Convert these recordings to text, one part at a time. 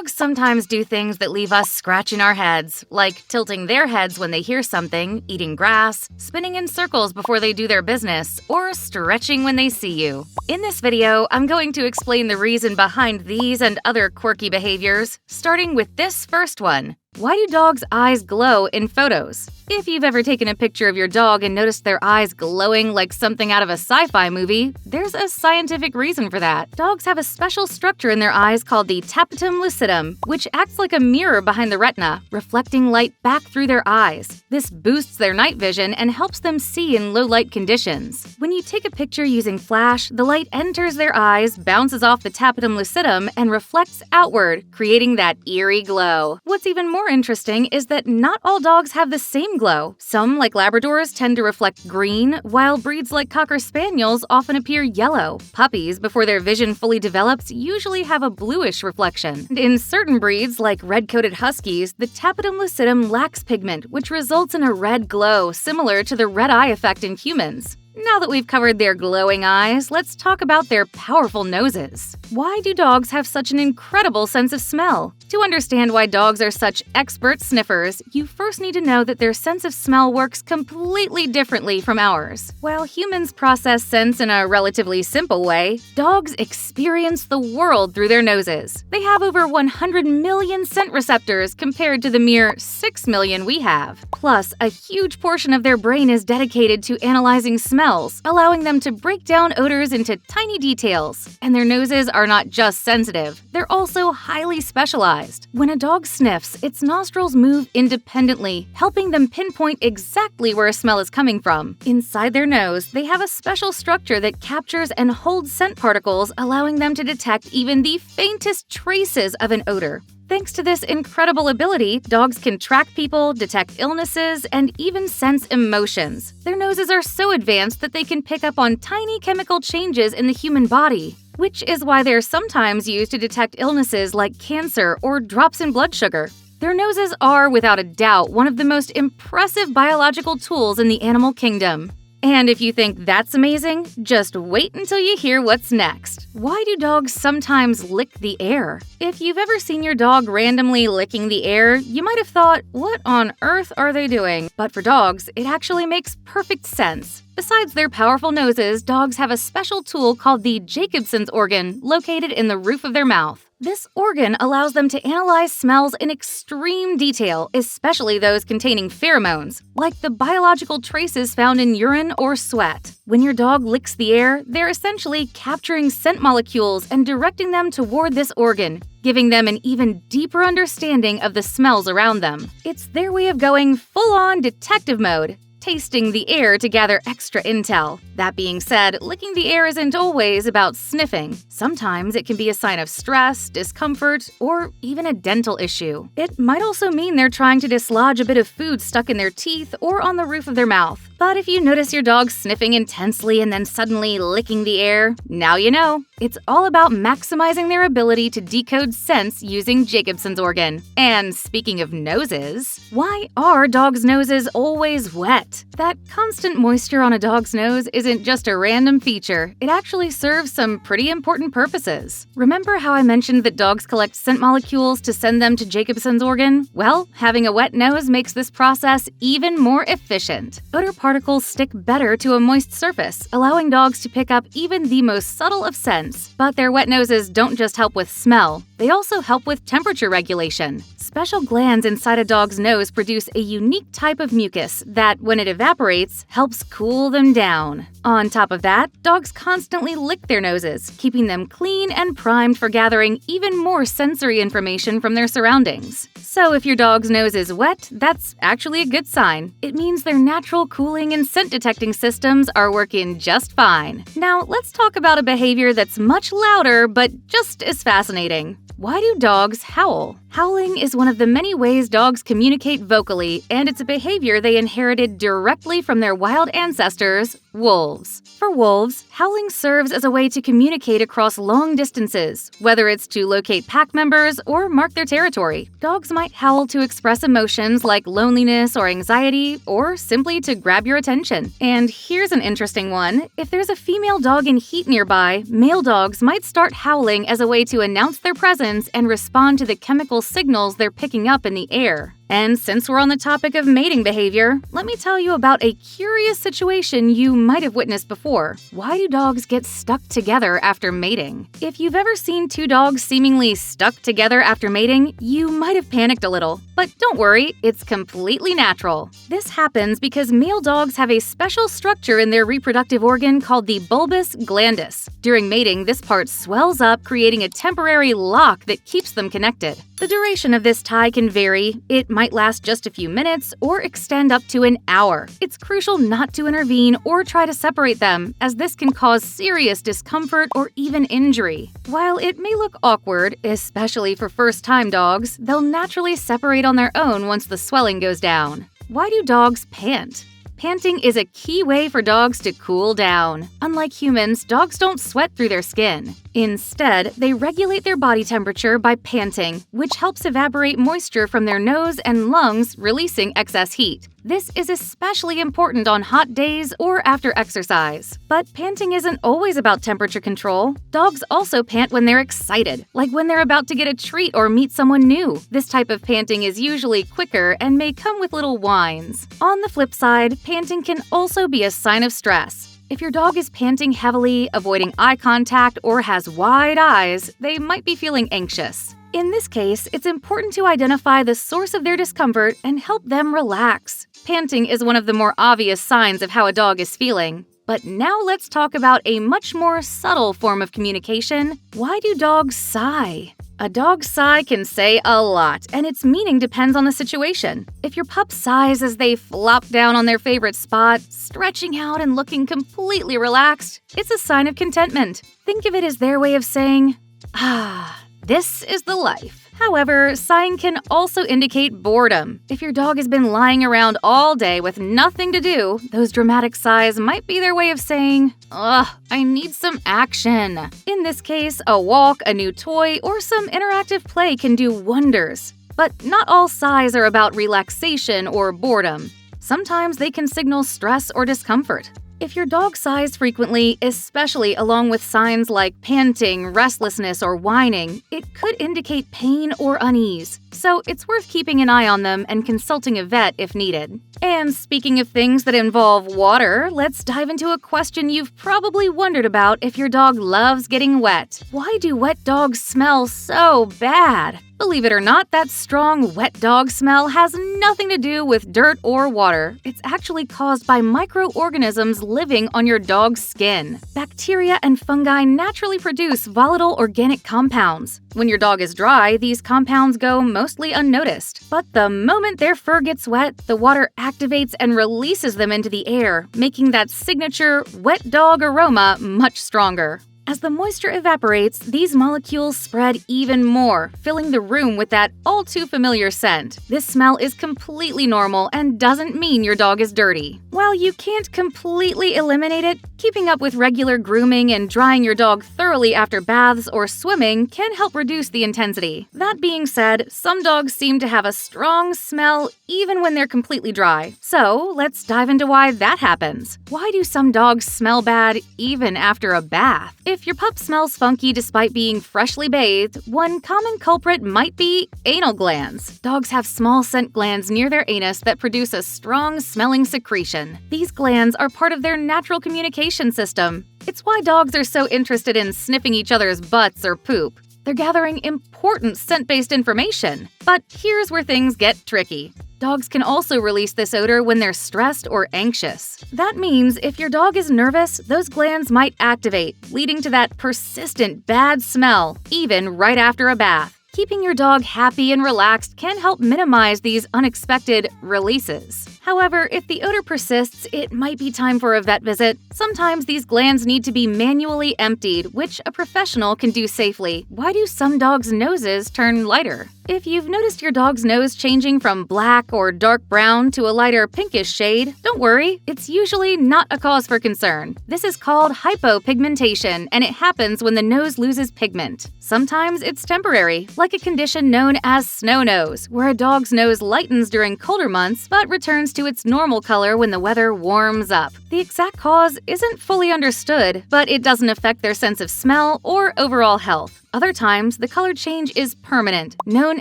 Dogs sometimes do things that leave us scratching our heads, like tilting their heads when they hear something, eating grass, spinning in circles before they do their business, or stretching when they see you. In this video, I'm going to explain the reason behind these and other quirky behaviors, starting with this first one. Why do dogs' eyes glow in photos? If you've ever taken a picture of your dog and noticed their eyes glowing like something out of a sci-fi movie, there's a scientific reason for that. Dogs have a special structure in their eyes called the tapetum lucidum, which acts like a mirror behind the retina, reflecting light back through their eyes. This boosts their night vision and helps them see in low-light conditions. When you take a picture using flash, the light enters their eyes, bounces off the tapetum lucidum, and reflects outward, creating that eerie glow. What's even more interesting is that not all dogs have the same glow. Some, like Labradors, tend to reflect green, while breeds like Cocker Spaniels often appear yellow. Puppies, before their vision fully develops, usually have a bluish reflection. In certain breeds, like red-coated Huskies, the tapetum lucidum lacks pigment, which results in a red glow similar to the red eye effect in humans. Now that we've covered their glowing eyes, let's talk about their powerful noses. Why do dogs have such an incredible sense of smell? To understand why dogs are such expert sniffers, you first need to know that their sense of smell works completely differently from ours. While humans process scents in a relatively simple way, dogs experience the world through their noses. They have over 100 million scent receptors compared to the mere 6 million we have. Plus, a huge portion of their brain is dedicated to analyzing smells, allowing them to break down odors into tiny details. And their noses are not just sensitive, they're also highly specialized. When a dog sniffs, its nostrils move independently, helping them pinpoint exactly where a smell is coming from. Inside their nose, they have a special structure that captures and holds scent particles, allowing them to detect even the faintest traces of an odor. Thanks to this incredible ability, dogs can track people, detect illnesses, and even sense emotions. Their noses are so advanced that they can pick up on tiny chemical changes in the human body, which is why they're sometimes used to detect illnesses like cancer or drops in blood sugar. Their noses are, without a doubt, one of the most impressive biological tools in the animal kingdom. And if you think that's amazing, just wait until you hear what's next. Why do dogs sometimes lick the air? If you've ever seen your dog randomly licking the air, you might have thought, what on earth are they doing? But for dogs, it actually makes perfect sense. Besides their powerful noses, dogs have a special tool called the Jacobson's organ located in the roof of their mouth. This organ allows them to analyze smells in extreme detail, especially those containing pheromones, like the biological traces found in urine or sweat. When your dog licks the air, they're essentially capturing scent molecules and directing them toward this organ, giving them an even deeper understanding of the smells around them. It's their way of going full-on detective mode, tasting the air to gather extra intel. That being said, licking the air isn't always about sniffing. Sometimes it can be a sign of stress, discomfort, or even a dental issue. It might also mean they're trying to dislodge a bit of food stuck in their teeth or on the roof of their mouth. But if you notice your dog sniffing intensely and then suddenly licking the air, now you know. It's all about maximizing their ability to decode scents using Jacobson's organ. And speaking of noses, why are dogs' noses always wet? That constant moisture on a dog's nose isn't just a random feature. It actually serves some pretty important purposes. Remember how I mentioned that dogs collect scent molecules to send them to Jacobson's organ? Well, having a wet nose makes this process even more efficient. Odor particles stick better to a moist surface, allowing dogs to pick up even the most subtle of scents. But their wet noses don't just help with smell, they also help with temperature regulation. Special glands inside a dog's nose produce a unique type of mucus that, when it evaporates, helps cool them down. On top of that, dogs constantly lick their noses, keeping them clean and primed for gathering even more sensory information from their surroundings. So if your dog's nose is wet, that's actually a good sign. It means their natural cooling and scent detecting systems are working just fine. Now, let's talk about a behavior that's much louder but just as fascinating. Why do dogs howl? Howling is one of the many ways dogs communicate vocally, and it's a behavior they inherited directly from their wild ancestors, wolves. For wolves, howling serves as a way to communicate across long distances, whether it's to locate pack members or mark their territory. Dogs might howl to express emotions like loneliness or anxiety, or simply to grab your attention. And here's an interesting one. If there's a female dog in heat nearby, male dogs might start howling as a way to announce their presence and respond to the chemical signals they're picking up in the air. And since we're on the topic of mating behavior, let me tell you about a curious situation you might have witnessed before. Why do dogs get stuck together after mating? If you've ever seen two dogs seemingly stuck together after mating, you might have panicked a little. But don't worry, it's completely natural. This happens because male dogs have a special structure in their reproductive organ called the bulbus glandus. During mating, this part swells up, creating a temporary lock that keeps them connected. The duration of this tie can vary. It might last just a few minutes or extend up to an hour. It's crucial not to intervene or try to separate them, as this can cause serious discomfort or even injury. While it may look awkward, especially for first-time dogs, they'll naturally separate on their own once the swelling goes down. Why do dogs pant? Panting is a key way for dogs to cool down. Unlike humans, dogs don't sweat through their skin. Instead, they regulate their body temperature by panting, which helps evaporate moisture from their nose and lungs, releasing excess heat. This is especially important on hot days or after exercise. But panting isn't always about temperature control. Dogs also pant when they're excited, like when they're about to get a treat or meet someone new. This type of panting is usually quicker and may come with little whines. On the flip side, panting can also be a sign of stress. If your dog is panting heavily, avoiding eye contact, or has wide eyes, they might be feeling anxious. In this case, it's important to identify the source of their discomfort and help them relax. Panting is one of the more obvious signs of how a dog is feeling. But now let's talk about a much more subtle form of communication. Why do dogs sigh? A dog's sigh can say a lot, and its meaning depends on the situation. If your pup sighs as they flop down on their favorite spot, stretching out and looking completely relaxed, it's a sign of contentment. Think of it as their way of saying, "Ah, this is the life." However, sighing can also indicate boredom. If your dog has been lying around all day with nothing to do, those dramatic sighs might be their way of saying, "Ugh, I need some action." In this case, a walk, a new toy, or some interactive play can do wonders. But not all sighs are about relaxation or boredom. Sometimes they can signal stress or discomfort. If your dog sighs frequently, especially along with signs like panting, restlessness, or whining, it could indicate pain or unease. So it's worth keeping an eye on them and consulting a vet if needed. And speaking of things that involve water, let's dive into a question you've probably wondered about if your dog loves getting wet. Why do wet dogs smell so bad? Believe it or not, that strong, wet dog smell has nothing to do with dirt or water. It's actually caused by microorganisms living on your dog's skin. Bacteria and fungi naturally produce volatile organic compounds. When your dog is dry, these compounds go mostly unnoticed. But the moment their fur gets wet, the water activates and releases them into the air, making that signature wet dog aroma much stronger. As the moisture evaporates, these molecules spread even more, filling the room with that all-too-familiar scent. This smell is completely normal and doesn't mean your dog is dirty. While you can't completely eliminate it, keeping up with regular grooming and drying your dog thoroughly after baths or swimming can help reduce the intensity. That being said, some dogs seem to have a strong smell even when they're completely dry. So, let's dive into why that happens. Why do some dogs smell bad even after a bath? If your pup smells funky despite being freshly bathed, one common culprit might be anal glands. Dogs have small scent glands near their anus that produce a strong smelling secretion. These glands are part of their natural communication system. It's why dogs are so interested in sniffing each other's butts or poop. They're gathering important scent-based information. But here's where things get tricky. Dogs can also release this odor when they're stressed or anxious. That means if your dog is nervous, those glands might activate, leading to that persistent bad smell, even right after a bath. Keeping your dog happy and relaxed can help minimize these unexpected releases. However, if the odor persists, it might be time for a vet visit. Sometimes these glands need to be manually emptied, which a professional can do safely. Why do some dogs' noses turn lighter? If you've noticed your dog's nose changing from black or dark brown to a lighter pinkish shade, don't worry, it's usually not a cause for concern. This is called hypopigmentation, and it happens when the nose loses pigment. Sometimes it's temporary, like a condition known as snow nose, where a dog's nose lightens during colder months but returns to its normal color when the weather warms up. The exact cause isn't fully understood, but it doesn't affect their sense of smell or overall health. Other times, the color change is permanent, known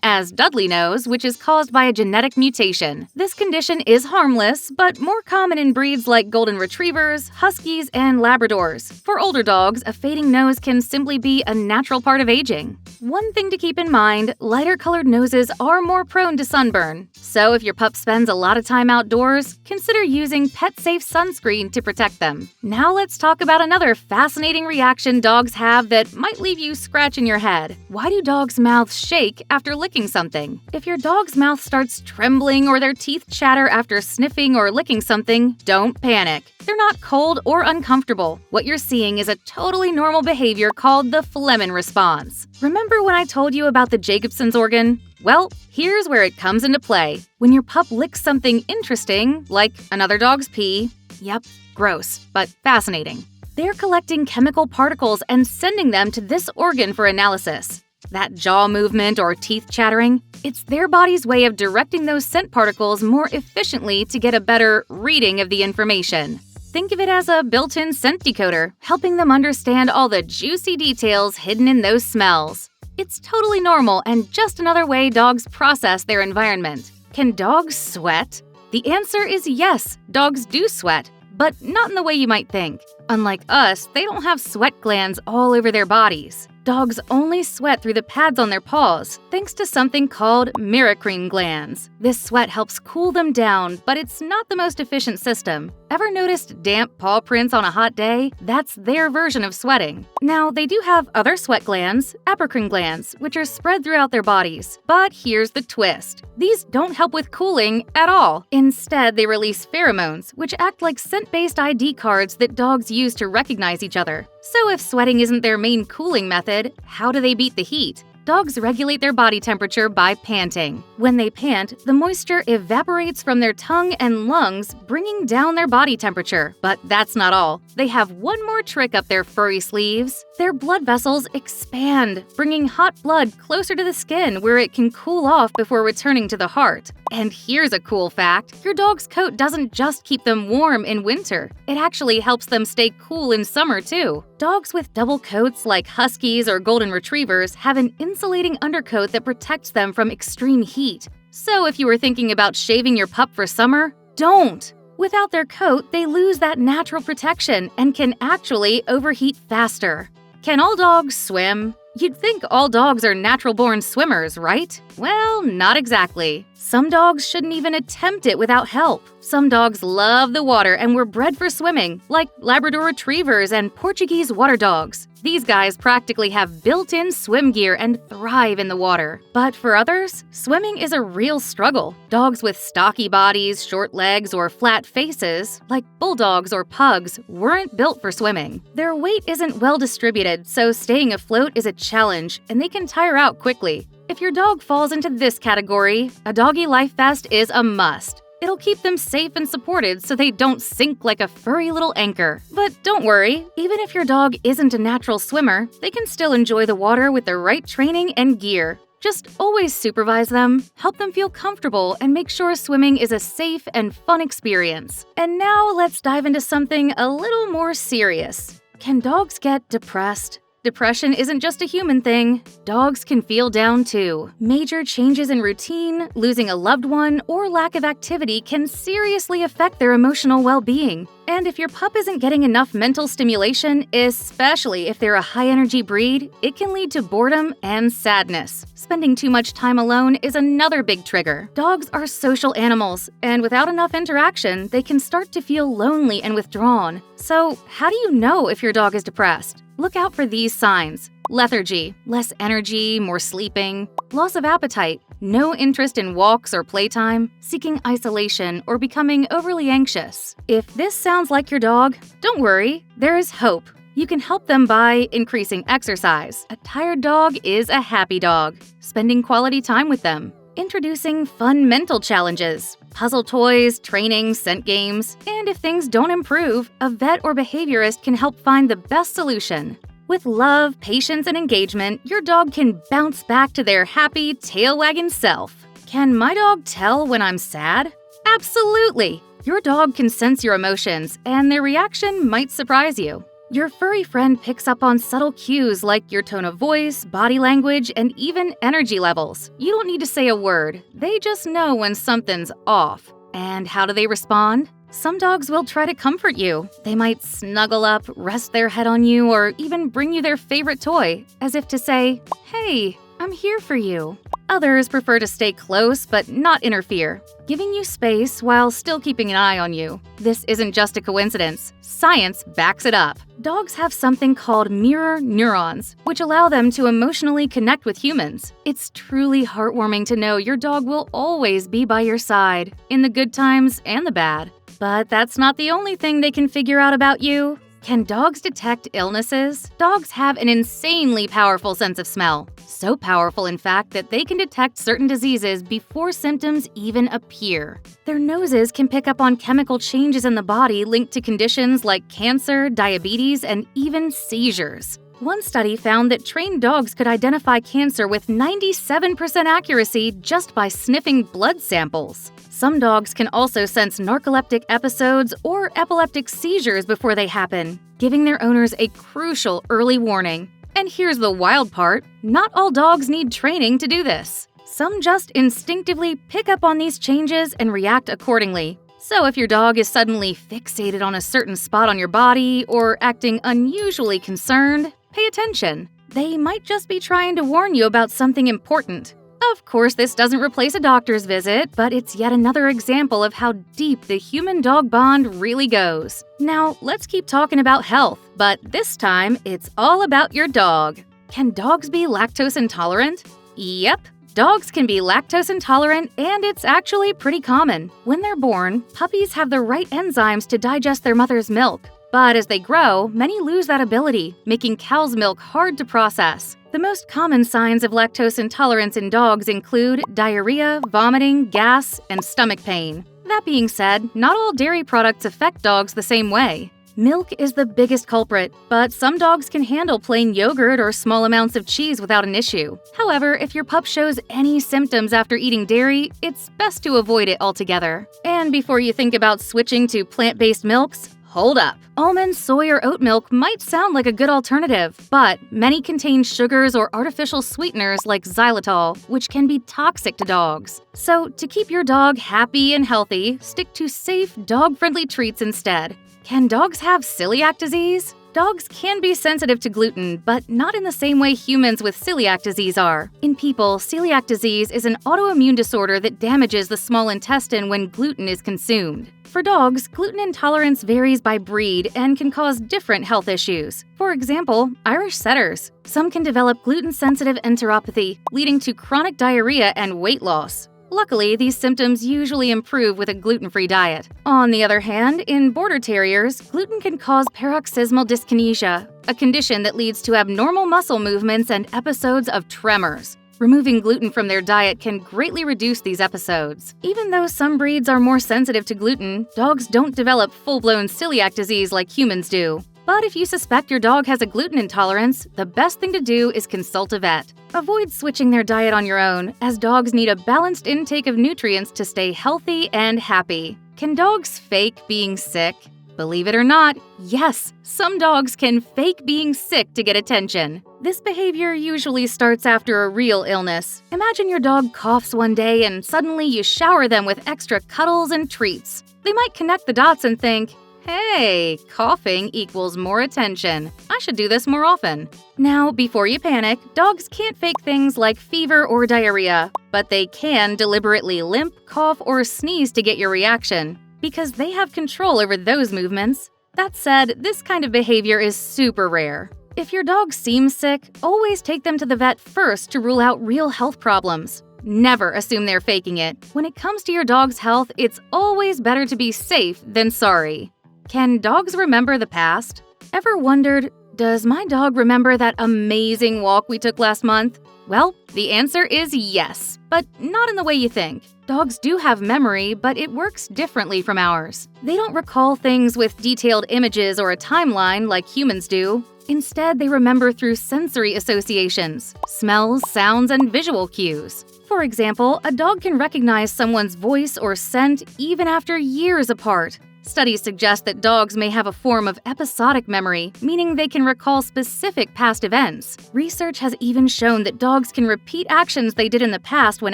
as Dudley nose, which is caused by a genetic mutation. This condition is harmless, but more common in breeds like Golden Retrievers, Huskies, and Labradors. For older dogs, a fading nose can simply be a natural part of aging. One thing to keep in mind, lighter-colored noses are more prone to sunburn. So if your pup spends a lot of time outdoors, consider using pet-safe sunscreen to protect them. Now let's talk about another fascinating reaction dogs have that might leave you scratching your head. Why do dogs' mouths shake after licking something? If your dog's mouth starts trembling or their teeth chatter after sniffing or licking something, don't panic. They're not cold or uncomfortable. What you're seeing is a totally normal behavior called the phlegmon response. Remember when I told you about the Jacobson's organ? Well, here's where it comes into play. When your pup licks something interesting, like another dog's pee, yep, gross, but fascinating. They're collecting chemical particles and sending them to this organ for analysis. That jaw movement or teeth chattering, it's their body's way of directing those scent particles more efficiently to get a better reading of the information. Think of it as a built-in scent decoder, helping them understand all the juicy details hidden in those smells. It's totally normal and just another way dogs process their environment. Can dogs sweat? The answer is yes, dogs do sweat, but not in the way you might think. Unlike us, they don't have sweat glands all over their bodies. Dogs only sweat through the pads on their paws, thanks to something called merocrine glands. This sweat helps cool them down, but it's not the most efficient system. Ever noticed damp paw prints on a hot day? That's their version of sweating. Now, they do have other sweat glands, apocrine glands, which are spread throughout their bodies. But here's the twist. These don't help with cooling at all. Instead, they release pheromones, which act like scent-based ID cards that dogs use to recognize each other. So if sweating isn't their main cooling method, how do they beat the heat? Dogs regulate their body temperature by panting. When they pant, the moisture evaporates from their tongue and lungs, bringing down their body temperature. But that's not all. They have one more trick up their furry sleeves. Their blood vessels expand, bringing hot blood closer to the skin where it can cool off before returning to the heart. And here's a cool fact. Your dog's coat doesn't just keep them warm in winter. It actually helps them stay cool in summer, too. Dogs with double coats like Huskies or Golden Retrievers have an insulating undercoat that protects them from extreme heat. So if you were thinking about shaving your pup for summer, don't! Without their coat, they lose that natural protection and can actually overheat faster. Can all dogs swim? You'd think all dogs are natural-born swimmers, right? Well, not exactly. Some dogs shouldn't even attempt it without help. Some dogs love the water and were bred for swimming, like Labrador Retrievers and Portuguese water dogs. These guys practically have built-in swim gear and thrive in the water. But for others, swimming is a real struggle. Dogs with stocky bodies, short legs, or flat faces, like bulldogs or pugs, weren't built for swimming. Their weight isn't well distributed, so staying afloat is a challenge, and they can tire out quickly. If your dog falls into this category, a doggy life vest is a must. It'll keep them safe and supported so they don't sink like a furry little anchor. But don't worry, even if your dog isn't a natural swimmer, they can still enjoy the water with the right training and gear. Just always supervise them, help them feel comfortable, and make sure swimming is a safe and fun experience. And now let's dive into something a little more serious. Can dogs get depressed? Depression isn't just a human thing. Dogs can feel down too. Major changes in routine, losing a loved one, or lack of activity can seriously affect their emotional well-being. And if your pup isn't getting enough mental stimulation, especially if they're a high-energy breed, it can lead to boredom and sadness. Spending too much time alone is another big trigger. Dogs are social animals, and without enough interaction, they can start to feel lonely and withdrawn. So, how do you know if your dog is depressed? Look out for these signs. Lethargy, less energy, more sleeping. Loss of appetite, No interest in walks or playtime, seeking isolation, or becoming overly anxious. If this sounds like your dog, don't worry, there is hope. You can help them by increasing exercise. A tired dog is a happy dog. Spending quality time with them. Introducing fun mental challenges, puzzle toys, training, scent games, and if things don't improve, a vet or behaviorist can help find the best solution. With love, patience, and engagement, your dog can bounce back to their happy, tail-wagging self. Can my dog tell when I'm sad? Absolutely! Your dog can sense your emotions, and their reaction might surprise you. Your furry friend picks up on subtle cues like your tone of voice, body language, and even energy levels. You don't need to say a word. They just know when something's off. And how do they respond? Some dogs will try to comfort you. They might snuggle up, rest their head on you, or even bring you their favorite toy, as if to say, "Hey, I'm here for you." Others prefer to stay close but not interfere, giving you space while still keeping an eye on you. This isn't just a coincidence. Science backs it up. Dogs have something called mirror neurons, which allow them to emotionally connect with humans. It's truly heartwarming to know your dog will always be by your side, in the good times and the bad. But that's not the only thing they can figure out about you. Can dogs detect illnesses? Dogs have an insanely powerful sense of smell. So powerful, in fact, that they can detect certain diseases before symptoms even appear. Their noses can pick up on chemical changes in the body linked to conditions like cancer, diabetes, and even seizures. One study found that trained dogs could identify cancer with 97% accuracy just by sniffing blood samples. Some dogs can also sense narcoleptic episodes or epileptic seizures before they happen, giving their owners a crucial early warning. And here's the wild part, not all dogs need training to do this. Some just instinctively pick up on these changes and react accordingly. So if your dog is suddenly fixated on a certain spot on your body or acting unusually concerned, pay attention. They might just be trying to warn you about something important. Of course, this doesn't replace a doctor's visit, but it's yet another example of how deep the human-dog bond really goes. Now, let's keep talking about health, but this time, it's all about your dog. Can dogs be lactose intolerant? Yep. Dogs can be lactose intolerant, and it's actually pretty common. When they're born, puppies have the right enzymes to digest their mother's milk. But as they grow, many lose that ability, making cow's milk hard to process. The most common signs of lactose intolerance in dogs include diarrhea, vomiting, gas, and stomach pain. That being said, not all dairy products affect dogs the same way. Milk is the biggest culprit, but some dogs can handle plain yogurt or small amounts of cheese without an issue. However, if your pup shows any symptoms after eating dairy, it's best to avoid it altogether. And before you think about switching to plant-based milks, hold up. Almond, soy, or oat milk might sound like a good alternative, but many contain sugars or artificial sweeteners like xylitol, which can be toxic to dogs. So, to keep your dog happy and healthy, stick to safe, dog-friendly treats instead. Can dogs have celiac disease? Dogs can be sensitive to gluten, but not in the same way humans with celiac disease are. In people, celiac disease is an autoimmune disorder that damages the small intestine when gluten is consumed. For dogs, gluten intolerance varies by breed and can cause different health issues. For example, Irish setters. Some can develop gluten-sensitive enteropathy, leading to chronic diarrhea and weight loss. Luckily, these symptoms usually improve with a gluten-free diet. On the other hand, in border terriers, gluten can cause paroxysmal dyskinesia, a condition that leads to abnormal muscle movements and episodes of tremors. Removing gluten from their diet can greatly reduce these episodes. Even though some breeds are more sensitive to gluten, dogs don't develop full-blown celiac disease like humans do. But if you suspect your dog has a gluten intolerance, the best thing to do is consult a vet. Avoid switching their diet on your own, as dogs need a balanced intake of nutrients to stay healthy and happy. Can dogs fake being sick? Believe it or not, yes, some dogs can fake being sick to get attention. This behavior usually starts after a real illness. Imagine your dog coughs one day and suddenly you shower them with extra cuddles and treats. They might connect the dots and think, hey, coughing equals more attention. I should do this more often. Now, before you panic, dogs can't fake things like fever or diarrhea, but they can deliberately limp, cough, or sneeze to get your reaction, because they have control over those movements. That said, this kind of behavior is super rare. If your dog seems sick, always take them to the vet first to rule out real health problems. Never assume they're faking it. When it comes to your dog's health, it's always better to be safe than sorry. Can dogs remember the past? Ever wondered, does my dog remember that amazing walk we took last month? Well, the answer is yes, but not in the way you think. Dogs do have memory, but it works differently from ours. They don't recall things with detailed images or a timeline like humans do. Instead, they remember through sensory associations, smells, sounds, and visual cues. For example, a dog can recognize someone's voice or scent even after years apart. Studies suggest that dogs may have a form of episodic memory, meaning they can recall specific past events. Research has even shown that dogs can repeat actions they did in the past when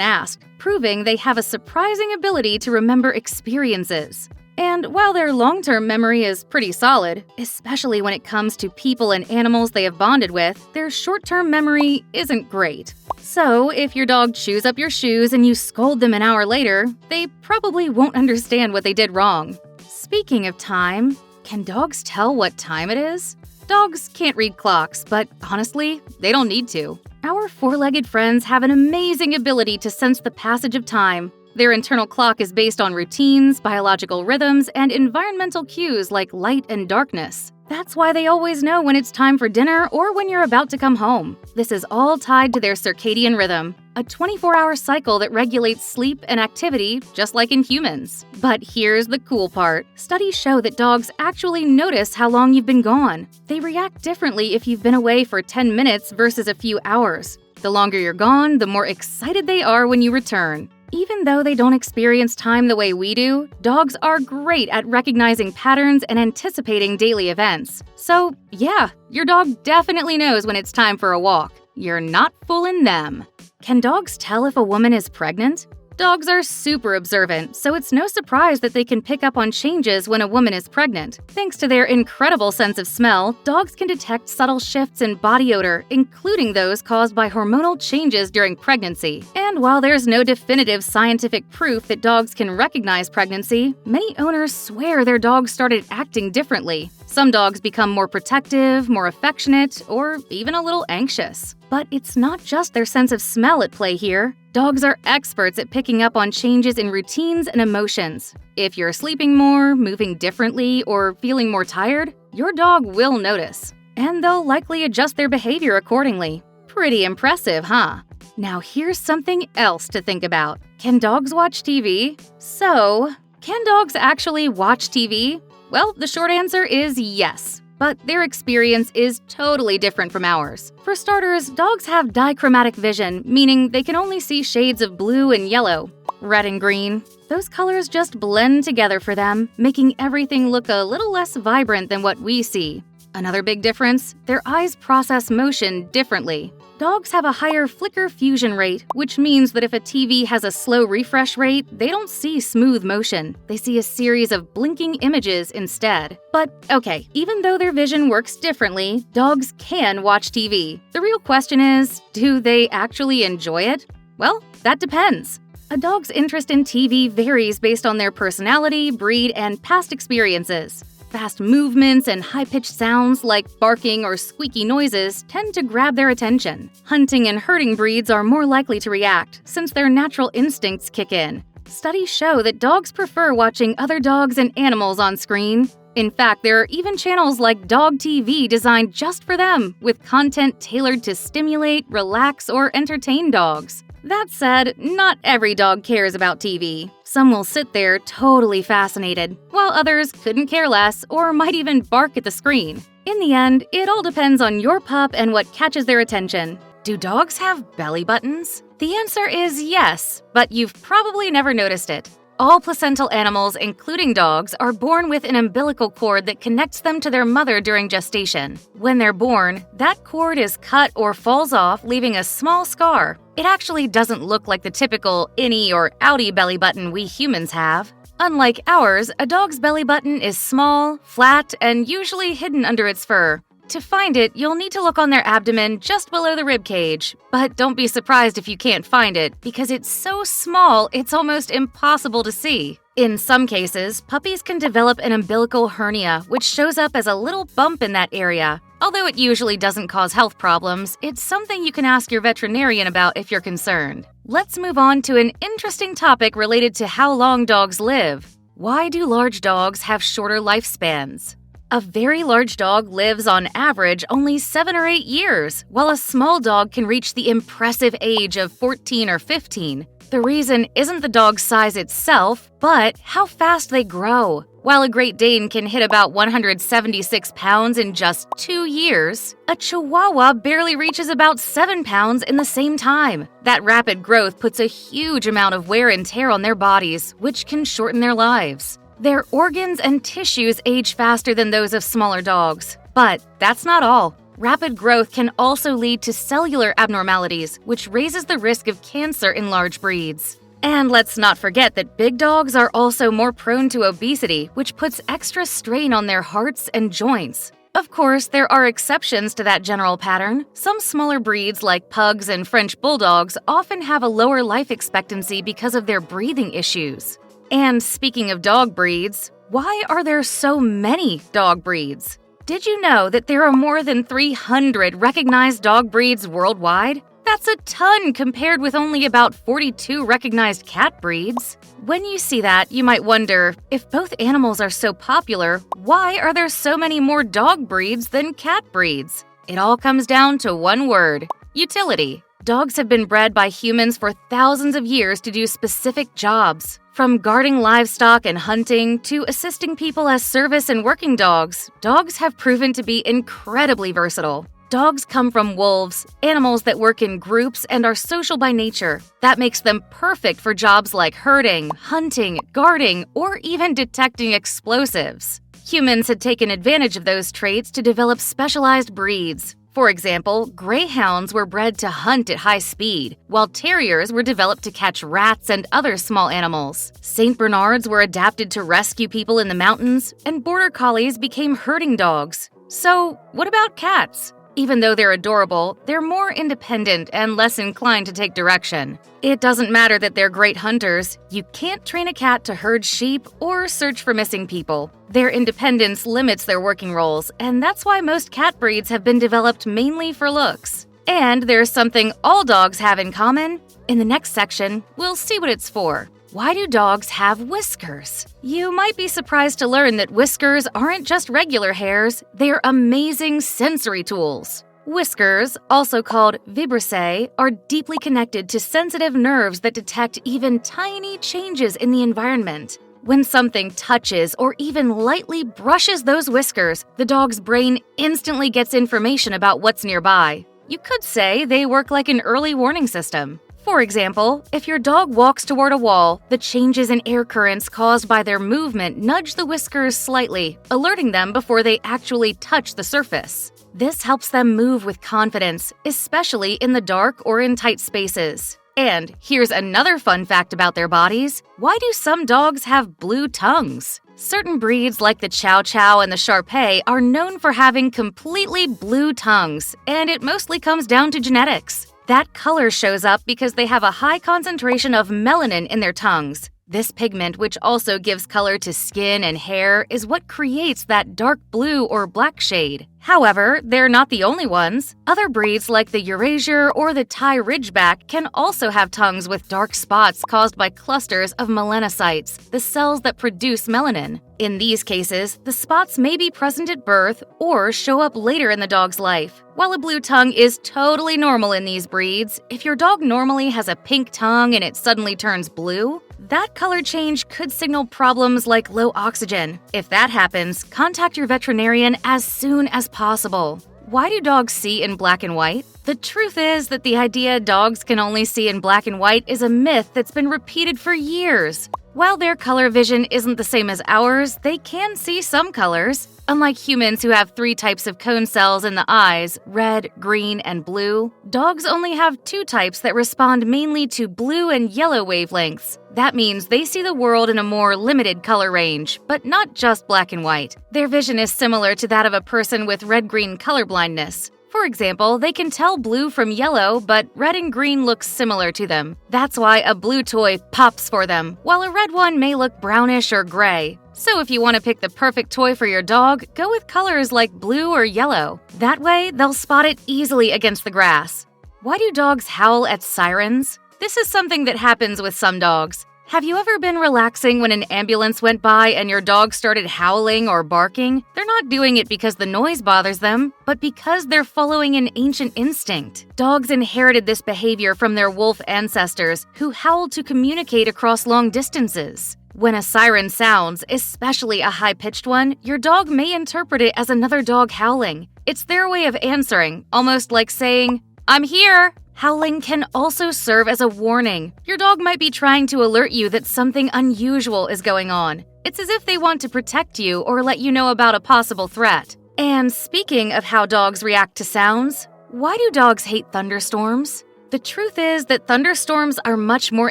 asked, proving they have a surprising ability to remember experiences. And while their long-term memory is pretty solid, especially when it comes to people and animals they have bonded with, their short-term memory isn't great. So, if your dog chews up your shoes and you scold them an hour later, they probably won't understand what they did wrong. Speaking of time, can dogs tell what time it is? Dogs can't read clocks, but honestly, they don't need to. Our four-legged friends have an amazing ability to sense the passage of time. Their internal clock is based on routines, biological rhythms, and environmental cues like light and darkness. That's why they always know when it's time for dinner or when you're about to come home. This is all tied to their circadian rhythm, a 24-hour cycle that regulates sleep and activity just like in humans. But here's the cool part. Studies show that dogs actually notice how long you've been gone. They react differently if you've been away for 10 minutes versus a few hours. The longer you're gone, the more excited they are when you return. Even though they don't experience time the way we do, dogs are great at recognizing patterns and anticipating daily events. So, yeah, your dog definitely knows when it's time for a walk. You're not fooling them. Can dogs tell if a woman is pregnant? Dogs are super observant, so it's no surprise that they can pick up on changes when a woman is pregnant. Thanks to their incredible sense of smell, dogs can detect subtle shifts in body odor, including those caused by hormonal changes during pregnancy. And while there's no definitive scientific proof that dogs can recognize pregnancy, many owners swear their dogs started acting differently. Some dogs become more protective, more affectionate, or even a little anxious. But it's not just their sense of smell at play here. Dogs are experts at picking up on changes in routines and emotions. If you're sleeping more, moving differently, or feeling more tired, your dog will notice. And they'll likely adjust their behavior accordingly. Pretty impressive, huh? Now here's something else to think about. Can dogs watch TV? So, can dogs actually watch TV? Well, the short answer is yes. But their experience is totally different from ours. For starters, dogs have dichromatic vision, meaning they can only see shades of blue and yellow, red and green. Those colors just blend together for them, making everything look a little less vibrant than what we see. Another big difference, their eyes process motion differently. Dogs have a higher flicker fusion rate, which means that if a TV has a slow refresh rate, they don't see smooth motion. They see a series of blinking images instead. But okay, even though their vision works differently, dogs can watch TV. The real question is, do they actually enjoy it? Well, that depends. A dog's interest in TV varies based on their personality, breed, and past experiences. Fast movements and high-pitched sounds like barking or squeaky noises tend to grab their attention. Hunting and herding breeds are more likely to react, since their natural instincts kick in. Studies show that dogs prefer watching other dogs and animals on screen. In fact, there are even channels like Dog TV designed just for them, with content tailored to stimulate, relax, or entertain dogs. That said, not every dog cares about TV. Some will sit there totally fascinated, while others couldn't care less or might even bark at the screen. In the end, it all depends on your pup and what catches their attention. Do dogs have belly buttons? The answer is yes, but you've probably never noticed it. All placental animals, including dogs, are born with an umbilical cord that connects them to their mother during gestation. When they're born, that cord is cut or falls off, leaving a small scar. It actually doesn't look like the typical innie or outie belly button we humans have. Unlike ours, a dog's belly button is small, flat, and usually hidden under its fur. To find it, you'll need to look on their abdomen just below the rib cage. But don't be surprised if you can't find it, because it's so small it's almost impossible to see. In some cases, puppies can develop an umbilical hernia, which shows up as a little bump in that area. Although it usually doesn't cause health problems, it's something you can ask your veterinarian about if you're concerned. Let's move on to an interesting topic related to how long dogs live. Why do large dogs have shorter lifespans? A very large dog lives on average only 7 or 8 years, while a small dog can reach the impressive age of 14 or 15. The reason isn't the dog's size itself, but how fast they grow. While a Great Dane can hit about 176 pounds in just 2 years, a Chihuahua barely reaches about 7 pounds in the same time. That rapid growth puts a huge amount of wear and tear on their bodies, which can shorten their lives. Their organs and tissues age faster than those of smaller dogs. But that's not all. Rapid growth can also lead to cellular abnormalities, which raises the risk of cancer in large breeds. And let's not forget that big dogs are also more prone to obesity, which puts extra strain on their hearts and joints. Of course, there are exceptions to that general pattern. Some smaller breeds like pugs and French bulldogs often have a lower life expectancy because of their breathing issues. And speaking of dog breeds, why are there so many dog breeds? Did you know that there are more than 300 recognized dog breeds worldwide? That's a ton compared with only about 42 recognized cat breeds. When you see that, you might wonder, if both animals are so popular, why are there so many more dog breeds than cat breeds? It all comes down to one word: utility. Dogs have been bred by humans for thousands of years to do specific jobs. From guarding livestock and hunting to assisting people as service and working dogs, dogs have proven to be incredibly versatile. Dogs come from wolves, animals that work in groups and are social by nature. That makes them perfect for jobs like herding, hunting, guarding, or even detecting explosives. Humans had taken advantage of those traits to develop specialized breeds. For example, greyhounds were bred to hunt at high speed, while terriers were developed to catch rats and other small animals. Saint Bernards were adapted to rescue people in the mountains, and border collies became herding dogs. So, what about cats? Even though they're adorable, they're more independent and less inclined to take direction. It doesn't matter that they're great hunters. You can't train a cat to herd sheep or search for missing people. Their independence limits their working roles, and that's why most cat breeds have been developed mainly for looks. And there's something all dogs have in common. In the next section, we'll see what it's for. Why do dogs have whiskers? You might be surprised to learn that whiskers aren't just regular hairs, they're amazing sensory tools. Whiskers, also called vibrissae, are deeply connected to sensitive nerves that detect even tiny changes in the environment. When something touches or even lightly brushes those whiskers, the dog's brain instantly gets information about what's nearby. You could say they work like an early warning system. For example, if your dog walks toward a wall, the changes in air currents caused by their movement nudge the whiskers slightly, alerting them before they actually touch the surface. This helps them move with confidence, especially in the dark or in tight spaces. And here's another fun fact about their bodies. Why do some dogs have blue tongues? Certain breeds like the Chow Chow and the Shar Pei are known for having completely blue tongues, and it mostly comes down to genetics. That color shows up because they have a high concentration of melanin in their tongues. This pigment, which also gives color to skin and hair, is what creates that dark blue or black shade. However, they're not the only ones. Other breeds like the Eurasier or the Thai Ridgeback can also have tongues with dark spots caused by clusters of melanocytes, the cells that produce melanin. In these cases, the spots may be present at birth or show up later in the dog's life. While a blue tongue is totally normal in these breeds, if your dog normally has a pink tongue and it suddenly turns blue, that color change could signal problems like low oxygen. If that happens, contact your veterinarian as soon as possible. Why do dogs see in black and white? The truth is that the idea dogs can only see in black and white is a myth that's been repeated for years. While their color vision isn't the same as ours, they can see some colors. Unlike humans who have 3 types of cone cells in the eyes, red, green, and blue, dogs only have 2 types that respond mainly to blue and yellow wavelengths. That means they see the world in a more limited color range, but not just black and white. Their vision is similar to that of a person with red-green colorblindness. For example, they can tell blue from yellow, but red and green look similar to them. That's why a blue toy pops for them, while a red one may look brownish or gray. So if you want to pick the perfect toy for your dog, go with colors like blue or yellow. That way, they'll spot it easily against the grass. Why do dogs howl at sirens? This is something that happens with some dogs. Have you ever been relaxing when an ambulance went by and your dog started howling or barking? They're not doing it because the noise bothers them, but because they're following an ancient instinct. Dogs inherited this behavior from their wolf ancestors, who howled to communicate across long distances. When a siren sounds, especially a high-pitched one, your dog may interpret it as another dog howling. It's their way of answering, almost like saying, "I'm here." Howling can also serve as a warning. Your dog might be trying to alert you that something unusual is going on. It's as if they want to protect you or let you know about a possible threat. And speaking of how dogs react to sounds, why do dogs hate thunderstorms? The truth is that thunderstorms are much more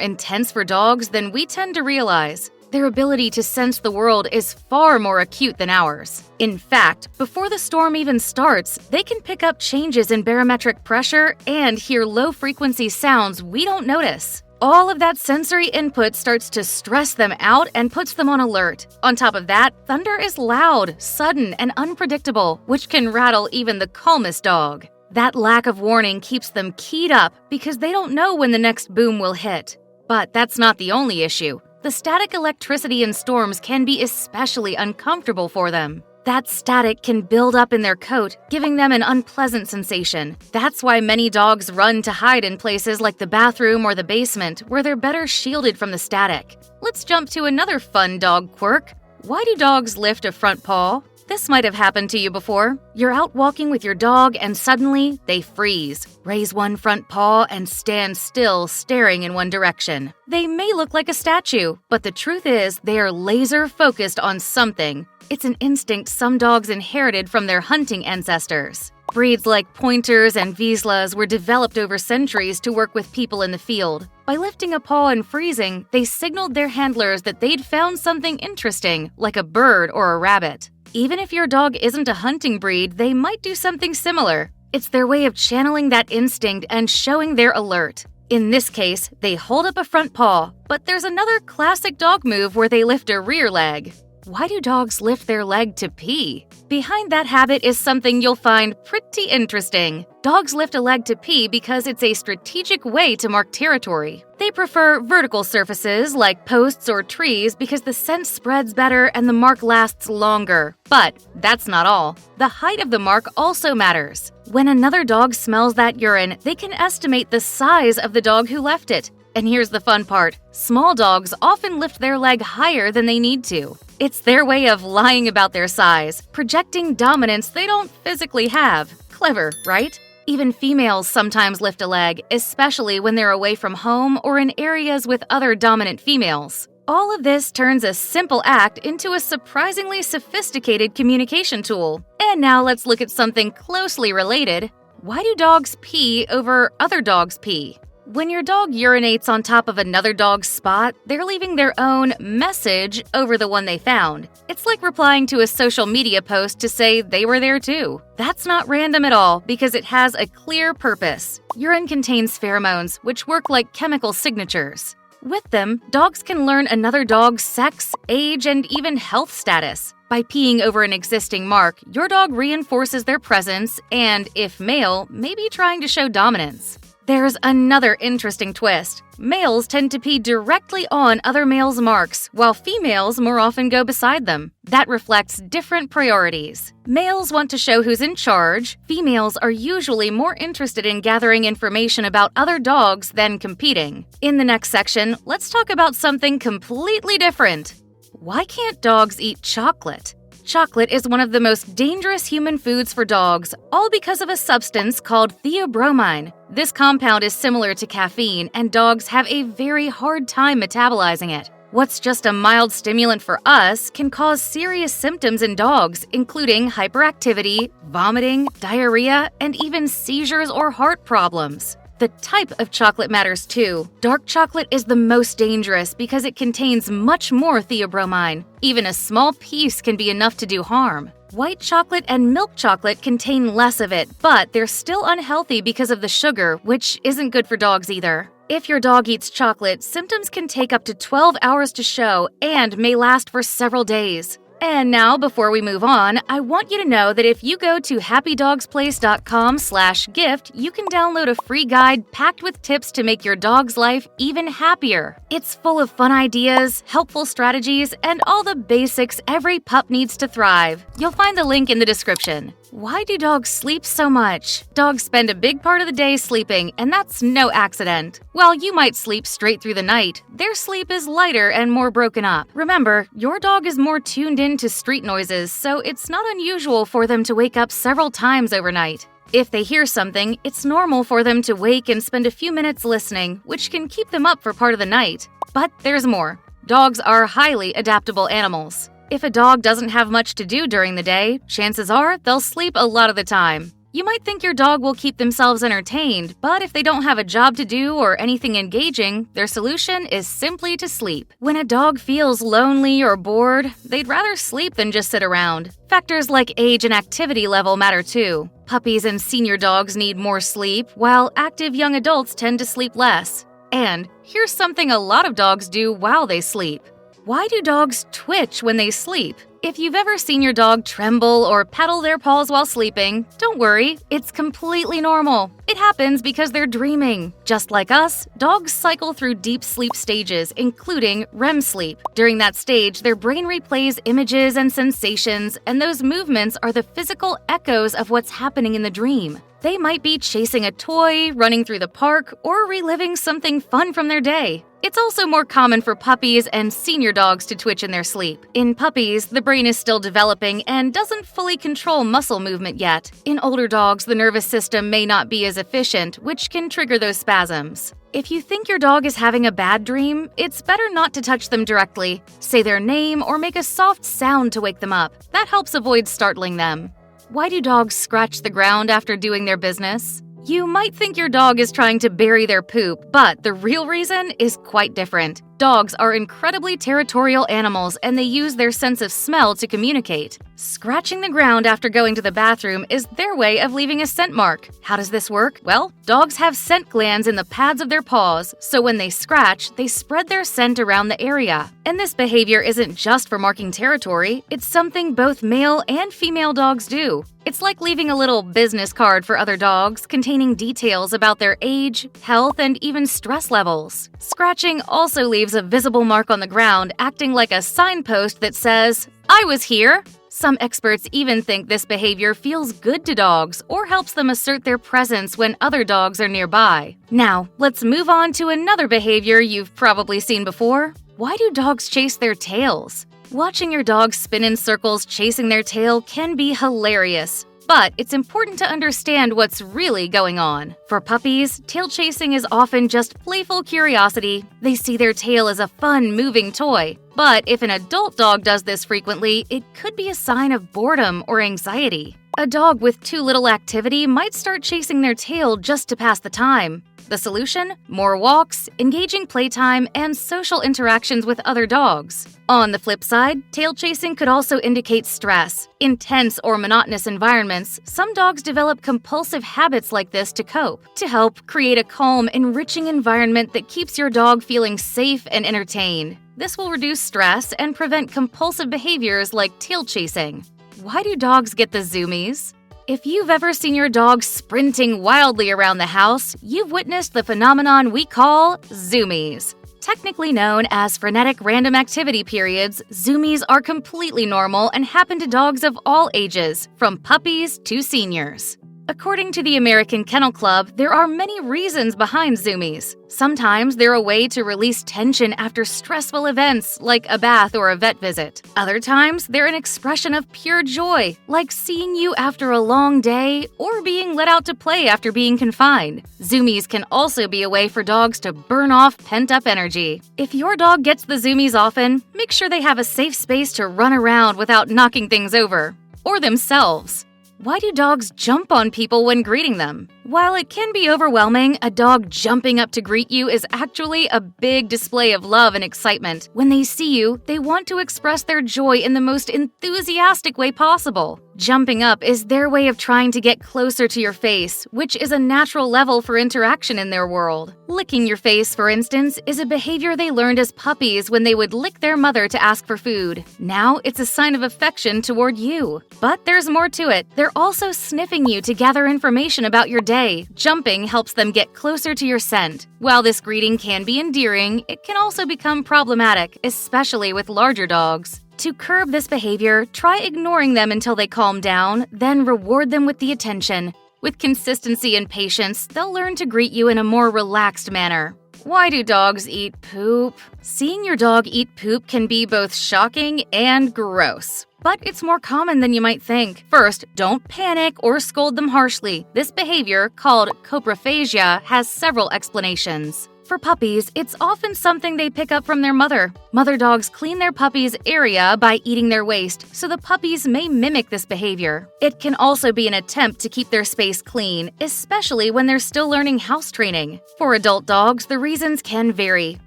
intense for dogs than we tend to realize. Their ability to sense the world is far more acute than ours. In fact, before the storm even starts, they can pick up changes in barometric pressure and hear low-frequency sounds we don't notice. All of that sensory input starts to stress them out and puts them on alert. On top of that, thunder is loud, sudden, and unpredictable, which can rattle even the calmest dog. That lack of warning keeps them keyed up because they don't know when the next boom will hit. But that's not the only issue. The static electricity in storms can be especially uncomfortable for them. That static can build up in their coat, giving them an unpleasant sensation. That's why many dogs run to hide in places like the bathroom or the basement, where they're better shielded from the static. Let's jump to another fun dog quirk. Why do dogs lift a front paw? This might have happened to you before. You're out walking with your dog and suddenly they freeze, raise one front paw, and stand still, staring in one direction. They may look like a statue, but the truth is they are laser focused on something. It's an instinct some dogs inherited from their hunting ancestors. Breeds like pointers and Vizslas were developed over centuries to work with people in the field. By lifting a paw and freezing, they signaled their handlers that they'd found something interesting, like a bird or a rabbit. Even if your dog isn't a hunting breed, they might do something similar. It's their way of channeling that instinct and showing they're alert. In this case, they hold up a front paw, but there's another classic dog move where they lift a rear leg. Why do dogs lift their leg to pee? Behind that habit is something you'll find pretty interesting. Dogs lift a leg to pee because it's a strategic way to mark territory. They prefer vertical surfaces like posts or trees because the scent spreads better and the mark lasts longer. But that's not all. The height of the mark also matters. When another dog smells that urine, they can estimate the size of the dog who left it. And here's the fun part. Small dogs often lift their leg higher than they need to. It's their way of lying about their size, projecting dominance they don't physically have. Clever, right? Even females sometimes lift a leg, especially when they're away from home or in areas with other dominant females. All of this turns a simple act into a surprisingly sophisticated communication tool. And now let's look at something closely related. Why do dogs pee over other dogs' pee? When your dog urinates on top of another dog's spot, they're leaving their own message over the one they found. It's like replying to a social media post to say they were there too. That's not random at all because it has a clear purpose. Urine contains pheromones, which work like chemical signatures. With them, dogs can learn another dog's sex, age, and even health status. By peeing over an existing mark, your dog reinforces their presence and, if male, maybe trying to show dominance. There's another interesting twist. Males tend to pee directly on other males' marks, while females more often go beside them. That reflects different priorities. Males want to show who's in charge. Females are usually more interested in gathering information about other dogs than competing. In the next section, let's talk about something completely different. Why can't dogs eat chocolate? Chocolate is one of the most dangerous human foods for dogs, all because of a substance called theobromine. This compound is similar to caffeine, and dogs have a very hard time metabolizing it. What's just a mild stimulant for us can cause serious symptoms in dogs, including hyperactivity, vomiting, diarrhea, and even seizures or heart problems. The type of chocolate matters too. Dark chocolate is the most dangerous because it contains much more theobromine. Even a small piece can be enough to do harm. White chocolate and milk chocolate contain less of it, but they're still unhealthy because of the sugar, which isn't good for dogs either. If your dog eats chocolate, symptoms can take up to 12 hours to show and may last for several days. And now, before we move on, I want you to know that if you go to happydogsplace.com/gift, you can download a free guide packed with tips to make your dog's life even happier. It's full of fun ideas, helpful strategies, and all the basics every pup needs to thrive. You'll find the link in the description. Why do dogs sleep so much? Dogs spend a big part of the day sleeping, and that's no accident. While you might sleep straight through the night, their sleep is lighter and more broken up. Remember, your dog is more tuned in to street noises, so it's not unusual for them to wake up several times overnight. If they hear something, it's normal for them to wake and spend a few minutes listening, which can keep them up for part of the night. But there's more. Dogs are highly adaptable animals. If a dog doesn't have much to do during the day, chances are they'll sleep a lot of the time. You might think your dog will keep themselves entertained, but if they don't have a job to do or anything engaging, their solution is simply to sleep. When a dog feels lonely or bored, they'd rather sleep than just sit around. Factors like age and activity level matter too. Puppies and senior dogs need more sleep, while active young adults tend to sleep less. And here's something a lot of dogs do while they sleep. Why do dogs twitch when they sleep? If you've ever seen your dog tremble or paddle their paws while sleeping, don't worry, it's completely normal. It happens because they're dreaming. Just like us, dogs cycle through deep sleep stages, including REM sleep. During that stage, their brain replays images and sensations, and those movements are the physical echoes of what's happening in the dream. They might be chasing a toy, running through the park, or reliving something fun from their day. It's also more common for puppies and senior dogs to twitch in their sleep. In puppies, the brain is still developing and doesn't fully control muscle movement yet. In older dogs, the nervous system may not be as efficient, which can trigger those spasms. If you think your dog is having a bad dream, it's better not to touch them directly. Say their name or make a soft sound to wake them up. That helps avoid startling them. Why do dogs scratch the ground after doing their business? You might think your dog is trying to bury their poop, but the real reason is quite different. Dogs are incredibly territorial animals and they use their sense of smell to communicate. Scratching the ground after going to the bathroom is their way of leaving a scent mark. How does this work? Well, dogs have scent glands in the pads of their paws, so when they scratch, they spread their scent around the area. And this behavior isn't just for marking territory, it's something both male and female dogs do. It's like leaving a little business card for other dogs containing details about their age, health, and even stress levels. Scratching also leaves a visible mark on the ground, acting like a signpost that says, "I was here." Some experts even think this behavior feels good to dogs or helps them assert their presence when other dogs are nearby. Now, let's move on to another behavior you've probably seen before. Why do dogs chase their tails? Watching your dog spin in circles chasing their tail can be hilarious, but it's important to understand what's really going on. For puppies, tail chasing is often just playful curiosity. They see their tail as a fun, moving toy. But if an adult dog does this frequently, it could be a sign of boredom or anxiety. A dog with too little activity might start chasing their tail just to pass the time. The solution? More walks, engaging playtime, and social interactions with other dogs. On the flip side, tail chasing could also indicate stress. In tense or monotonous environments, some dogs develop compulsive habits like this to cope. To help create a calm, enriching environment that keeps your dog feeling safe and entertained. This will reduce stress and prevent compulsive behaviors like tail chasing. Why do dogs get the zoomies? If you've ever seen your dog sprinting wildly around the house, you've witnessed the phenomenon we call zoomies. Technically known as frenetic random activity periods, zoomies are completely normal and happen to dogs of all ages, from puppies to seniors. According to the American Kennel Club, there are many reasons behind zoomies. Sometimes they're a way to release tension after stressful events, like a bath or a vet visit. Other times, they're an expression of pure joy, like seeing you after a long day or being let out to play after being confined. Zoomies can also be a way for dogs to burn off pent-up energy. If your dog gets the zoomies often, make sure they have a safe space to run around without knocking things over. Or themselves. Why do dogs jump on people when greeting them? While it can be overwhelming, a dog jumping up to greet you is actually a big display of love and excitement. When they see you, they want to express their joy in the most enthusiastic way possible. Jumping up is their way of trying to get closer to your face, which is a natural level for interaction in their world. Licking your face, for instance, is a behavior they learned as puppies when they would lick their mother to ask for food. Now it's a sign of affection toward you. But there's more to it. They're also sniffing you to gather information about your day. Jumping helps them get closer to your scent. While this greeting can be endearing, it can also become problematic, especially with larger dogs. To curb this behavior, try ignoring them until they calm down, then reward them with the attention. With consistency and patience, they'll learn to greet you in a more relaxed manner. Why do dogs eat poop? Seeing your dog eat poop can be both shocking and gross. But it's more common than you might think. First, don't panic or scold them harshly. This behavior, called coprophagia, has several explanations. For puppies, it's often something they pick up from their mother. Mother dogs clean their puppies' area by eating their waste, so the puppies may mimic this behavior. It can also be an attempt to keep their space clean, especially when they're still learning house training. For adult dogs, the reasons can vary.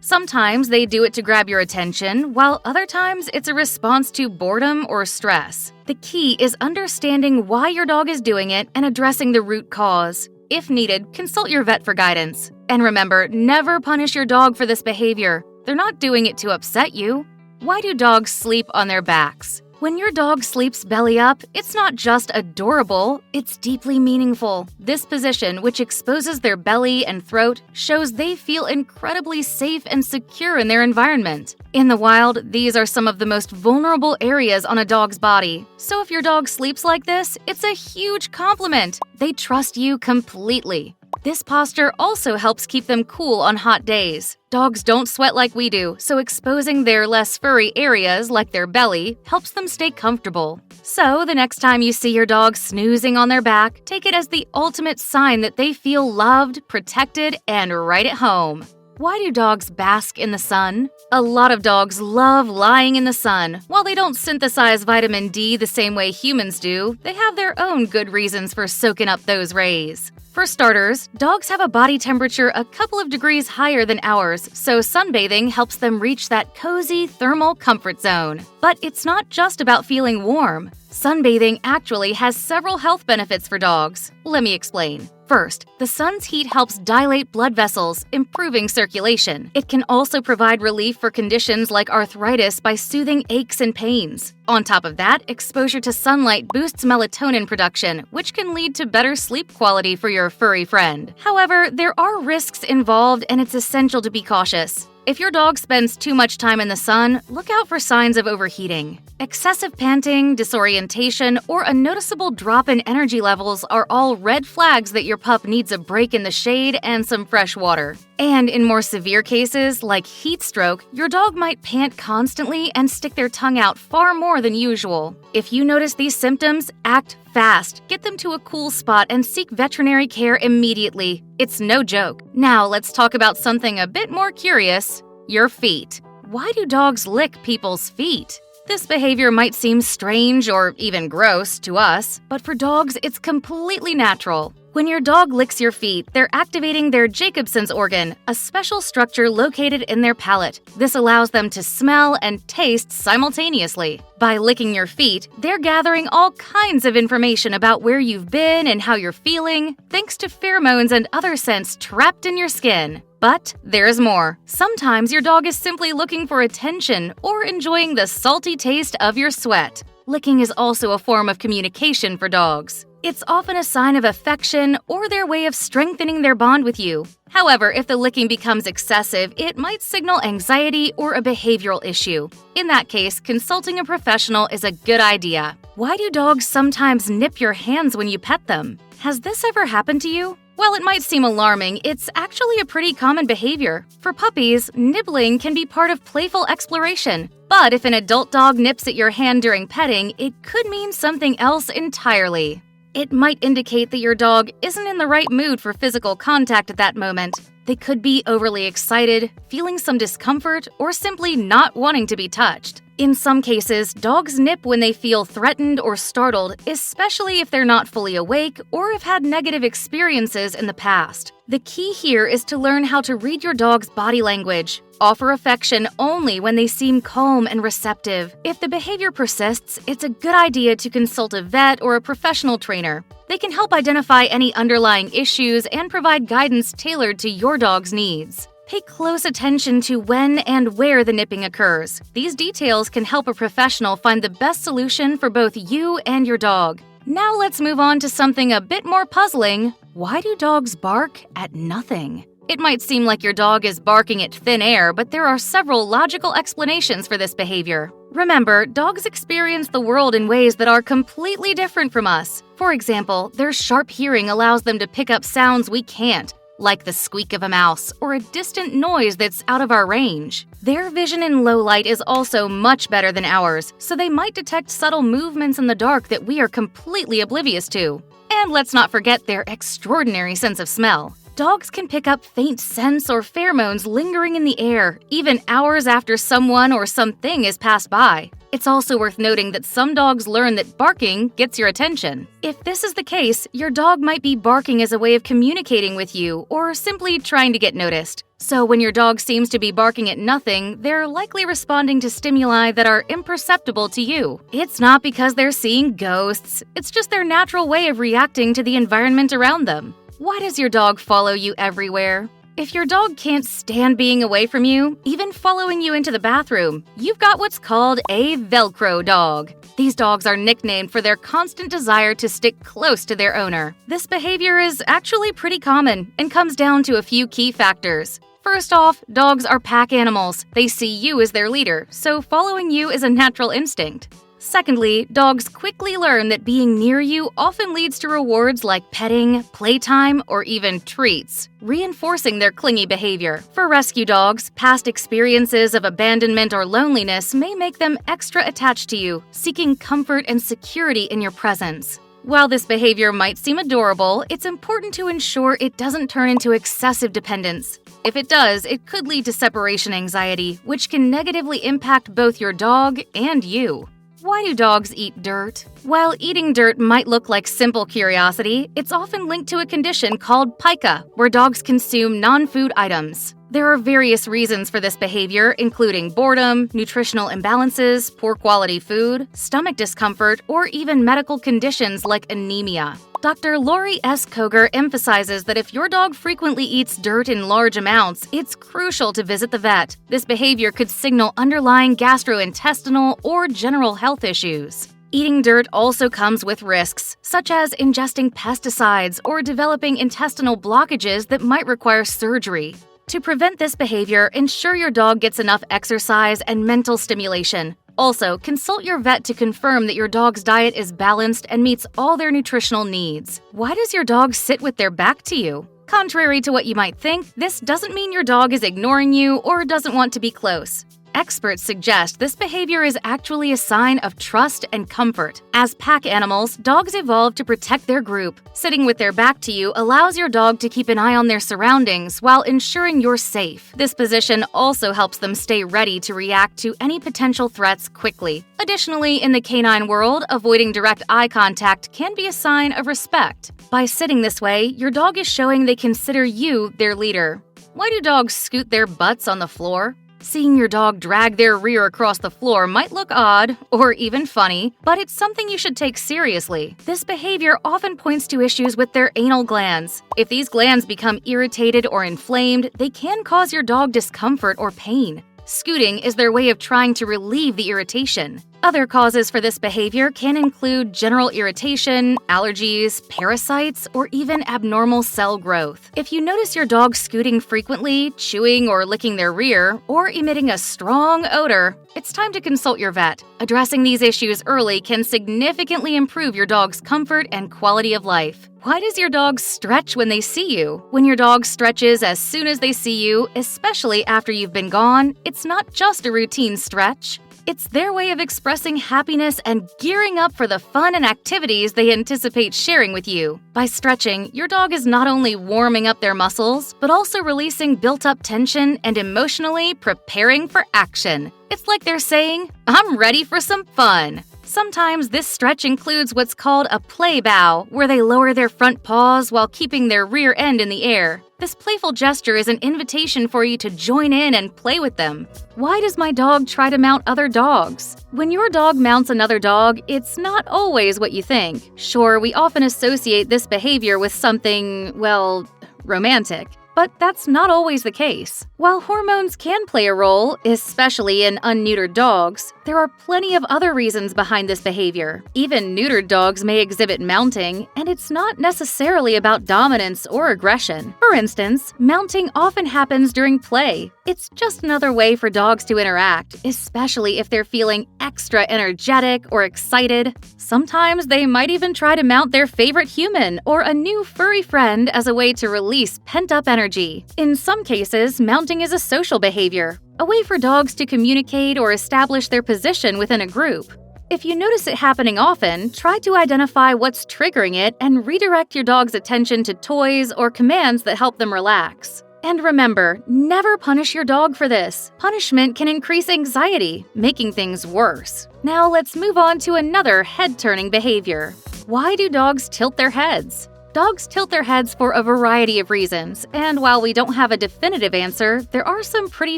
Sometimes they do it to grab your attention, while other times it's a response to boredom or stress. The key is understanding why your dog is doing it and addressing the root cause. If needed, consult your vet for guidance. And remember, never punish your dog for this behavior. They're not doing it to upset you. Why do dogs sleep on their backs? When your dog sleeps belly up, it's not just adorable, it's deeply meaningful. This position, which exposes their belly and throat, shows they feel incredibly safe and secure in their environment. In the wild, these are some of the most vulnerable areas on a dog's body. So if your dog sleeps like this, it's a huge compliment. They trust you completely. This posture also helps keep them cool on hot days. Dogs don't sweat like we do, so exposing their less furry areas, like their belly, helps them stay comfortable. So the next time you see your dog snoozing on their back, take it as the ultimate sign that they feel loved, protected, and right at home. Why do dogs bask in the sun? A lot of dogs love lying in the sun. While they don't synthesize vitamin D the same way humans do, they have their own good reasons for soaking up those rays. For starters, dogs have a body temperature a couple of degrees higher than ours, so sunbathing helps them reach that cozy thermal comfort zone. But it's not just about feeling warm. Sunbathing actually has several health benefits for dogs. Let me explain. First, the sun's heat helps dilate blood vessels, improving circulation. It can also provide relief for conditions like arthritis by soothing aches and pains. On top of that, exposure to sunlight boosts melatonin production, which can lead to better sleep quality for your furry friend. However, there are risks involved, and it's essential to be cautious. If your dog spends too much time in the sun, look out for signs of overheating. Excessive panting, disorientation, or a noticeable drop in energy levels are all red flags that your pup needs a break in the shade and some fresh water. And in more severe cases, like heat stroke, your dog might pant constantly and stick their tongue out far more than usual. If you notice these symptoms, act fast. Get them to a cool spot and seek veterinary care immediately. It's no joke. Now let's talk about something a bit more curious: your feet. Why do dogs lick people's feet? This behavior might seem strange or even gross to us, but for dogs, it's completely natural. When your dog licks your feet, they're activating their Jacobson's organ, a special structure located in their palate. This allows them to smell and taste simultaneously. By licking your feet, they're gathering all kinds of information about where you've been and how you're feeling, thanks to pheromones and other scents trapped in your skin. But there's more. Sometimes your dog is simply looking for attention or enjoying the salty taste of your sweat. Licking is also a form of communication for dogs. It's often a sign of affection or their way of strengthening their bond with you. However, if the licking becomes excessive, it might signal anxiety or a behavioral issue. In that case, consulting a professional is a good idea. Why do dogs sometimes nip your hands when you pet them? Has this ever happened to you? While it might seem alarming, it's actually a pretty common behavior. For puppies, nibbling can be part of playful exploration. But if an adult dog nips at your hand during petting, it could mean something else entirely. It might indicate that your dog isn't in the right mood for physical contact at that moment. They could be overly excited, feeling some discomfort, or simply not wanting to be touched. In some cases, dogs nip when they feel threatened or startled, especially if they're not fully awake or have had negative experiences in the past. The key here is to learn how to read your dog's body language. Offer affection only when they seem calm and receptive. If the behavior persists, it's a good idea to consult a vet or a professional trainer. They can help identify any underlying issues and provide guidance tailored to your dog's needs. Pay close attention to when and where the nipping occurs. These details can help a professional find the best solution for both you and your dog. Now let's move on to something a bit more puzzling. Why do dogs bark at nothing? It might seem like your dog is barking at thin air, but there are several logical explanations for this behavior. Remember, dogs experience the world in ways that are completely different from us. For example, their sharp hearing allows them to pick up sounds we can't, like the squeak of a mouse or a distant noise that's out of our range. Their vision in low light is also much better than ours, so they might detect subtle movements in the dark that we are completely oblivious to. And let's not forget their extraordinary sense of smell. Dogs can pick up faint scents or pheromones lingering in the air, even hours after someone or something has passed by. It's also worth noting that some dogs learn that barking gets your attention. If this is the case, your dog might be barking as a way of communicating with you or simply trying to get noticed. So when your dog seems to be barking at nothing, they're likely responding to stimuli that are imperceptible to you. It's not because they're seeing ghosts, it's just their natural way of reacting to the environment around them. Why does your dog follow you everywhere? If your dog can't stand being away from you, even following you into the bathroom, you've got what's called a Velcro dog. These dogs are nicknamed for their constant desire to stick close to their owner. This behavior is actually pretty common and comes down to a few key factors. First off, dogs are pack animals. They see you as their leader, so following you is a natural instinct. Secondly, dogs quickly learn that being near you often leads to rewards like petting, playtime, or even treats, reinforcing their clingy behavior. For rescue dogs, past experiences of abandonment or loneliness may make them extra attached to you, seeking comfort and security in your presence. While this behavior might seem adorable, it's important to ensure it doesn't turn into excessive dependence. If it does, it could lead to separation anxiety, which can negatively impact both your dog and you. Why do dogs eat dirt? While eating dirt might look like simple curiosity, it's often linked to a condition called pica, where dogs consume non-food items. There are various reasons for this behavior, including boredom, nutritional imbalances, poor quality food, stomach discomfort, or even medical conditions like anemia. Dr. Lori S. Koger emphasizes that if your dog frequently eats dirt in large amounts, it's crucial to visit the vet. This behavior could signal underlying gastrointestinal or general health issues. Eating dirt also comes with risks, such as ingesting pesticides or developing intestinal blockages that might require surgery. To prevent this behavior, ensure your dog gets enough exercise and mental stimulation. Also, consult your vet to confirm that your dog's diet is balanced and meets all their nutritional needs. Why does your dog sit with their back to you? Contrary to what you might think, this doesn't mean your dog is ignoring you or doesn't want to be close. Experts suggest this behavior is actually a sign of trust and comfort. As pack animals, dogs evolved to protect their group. Sitting with their back to you allows your dog to keep an eye on their surroundings while ensuring you're safe. This position also helps them stay ready to react to any potential threats quickly. Additionally, in the canine world, avoiding direct eye contact can be a sign of respect. By sitting this way, your dog is showing they consider you their leader. Why do dogs scoot their butts on the floor? Seeing your dog drag their rear across the floor might look odd or even funny, but it's something you should take seriously. This behavior often points to issues with their anal glands. If these glands become irritated or inflamed, they can cause your dog discomfort or pain. Scooting is their way of trying to relieve the irritation. Other causes for this behavior can include general irritation, allergies, parasites, or even abnormal cell growth. If you notice your dog scooting frequently, chewing or licking their rear, or emitting a strong odor, it's time to consult your vet. Addressing these issues early can significantly improve your dog's comfort and quality of life. Why does your dog stretch when they see you? When your dog stretches as soon as they see you, especially after you've been gone, it's not just a routine stretch. It's their way of expressing happiness and gearing up for the fun and activities they anticipate sharing with you. By stretching, your dog is not only warming up their muscles, but also releasing built-up tension and emotionally preparing for action. It's like they're saying, "I'm ready for some fun." Sometimes this stretch includes what's called a play bow, where they lower their front paws while keeping their rear end in the air. This playful gesture is an invitation for you to join in and play with them. Why does my dog try to mount other dogs? When your dog mounts another dog, it's not always what you think. Sure, we often associate this behavior with something, well, romantic. But that's not always the case. While hormones can play a role, especially in unneutered dogs, there are plenty of other reasons behind this behavior. Even neutered dogs may exhibit mounting, and it's not necessarily about dominance or aggression. For instance, mounting often happens during play. It's just another way for dogs to interact, especially if they're feeling extra energetic or excited. Sometimes they might even try to mount their favorite human or a new furry friend as a way to release pent-up energy. In some cases, mounting is a social behavior, a way for dogs to communicate or establish their position within a group. If you notice it happening often, try to identify what's triggering it and redirect your dog's attention to toys or commands that help them relax. And remember, never punish your dog for this. Punishment can increase anxiety, making things worse. Now let's move on to another head-turning behavior. Why do dogs tilt their heads? Dogs tilt their heads for a variety of reasons, and while we don't have a definitive answer, there are some pretty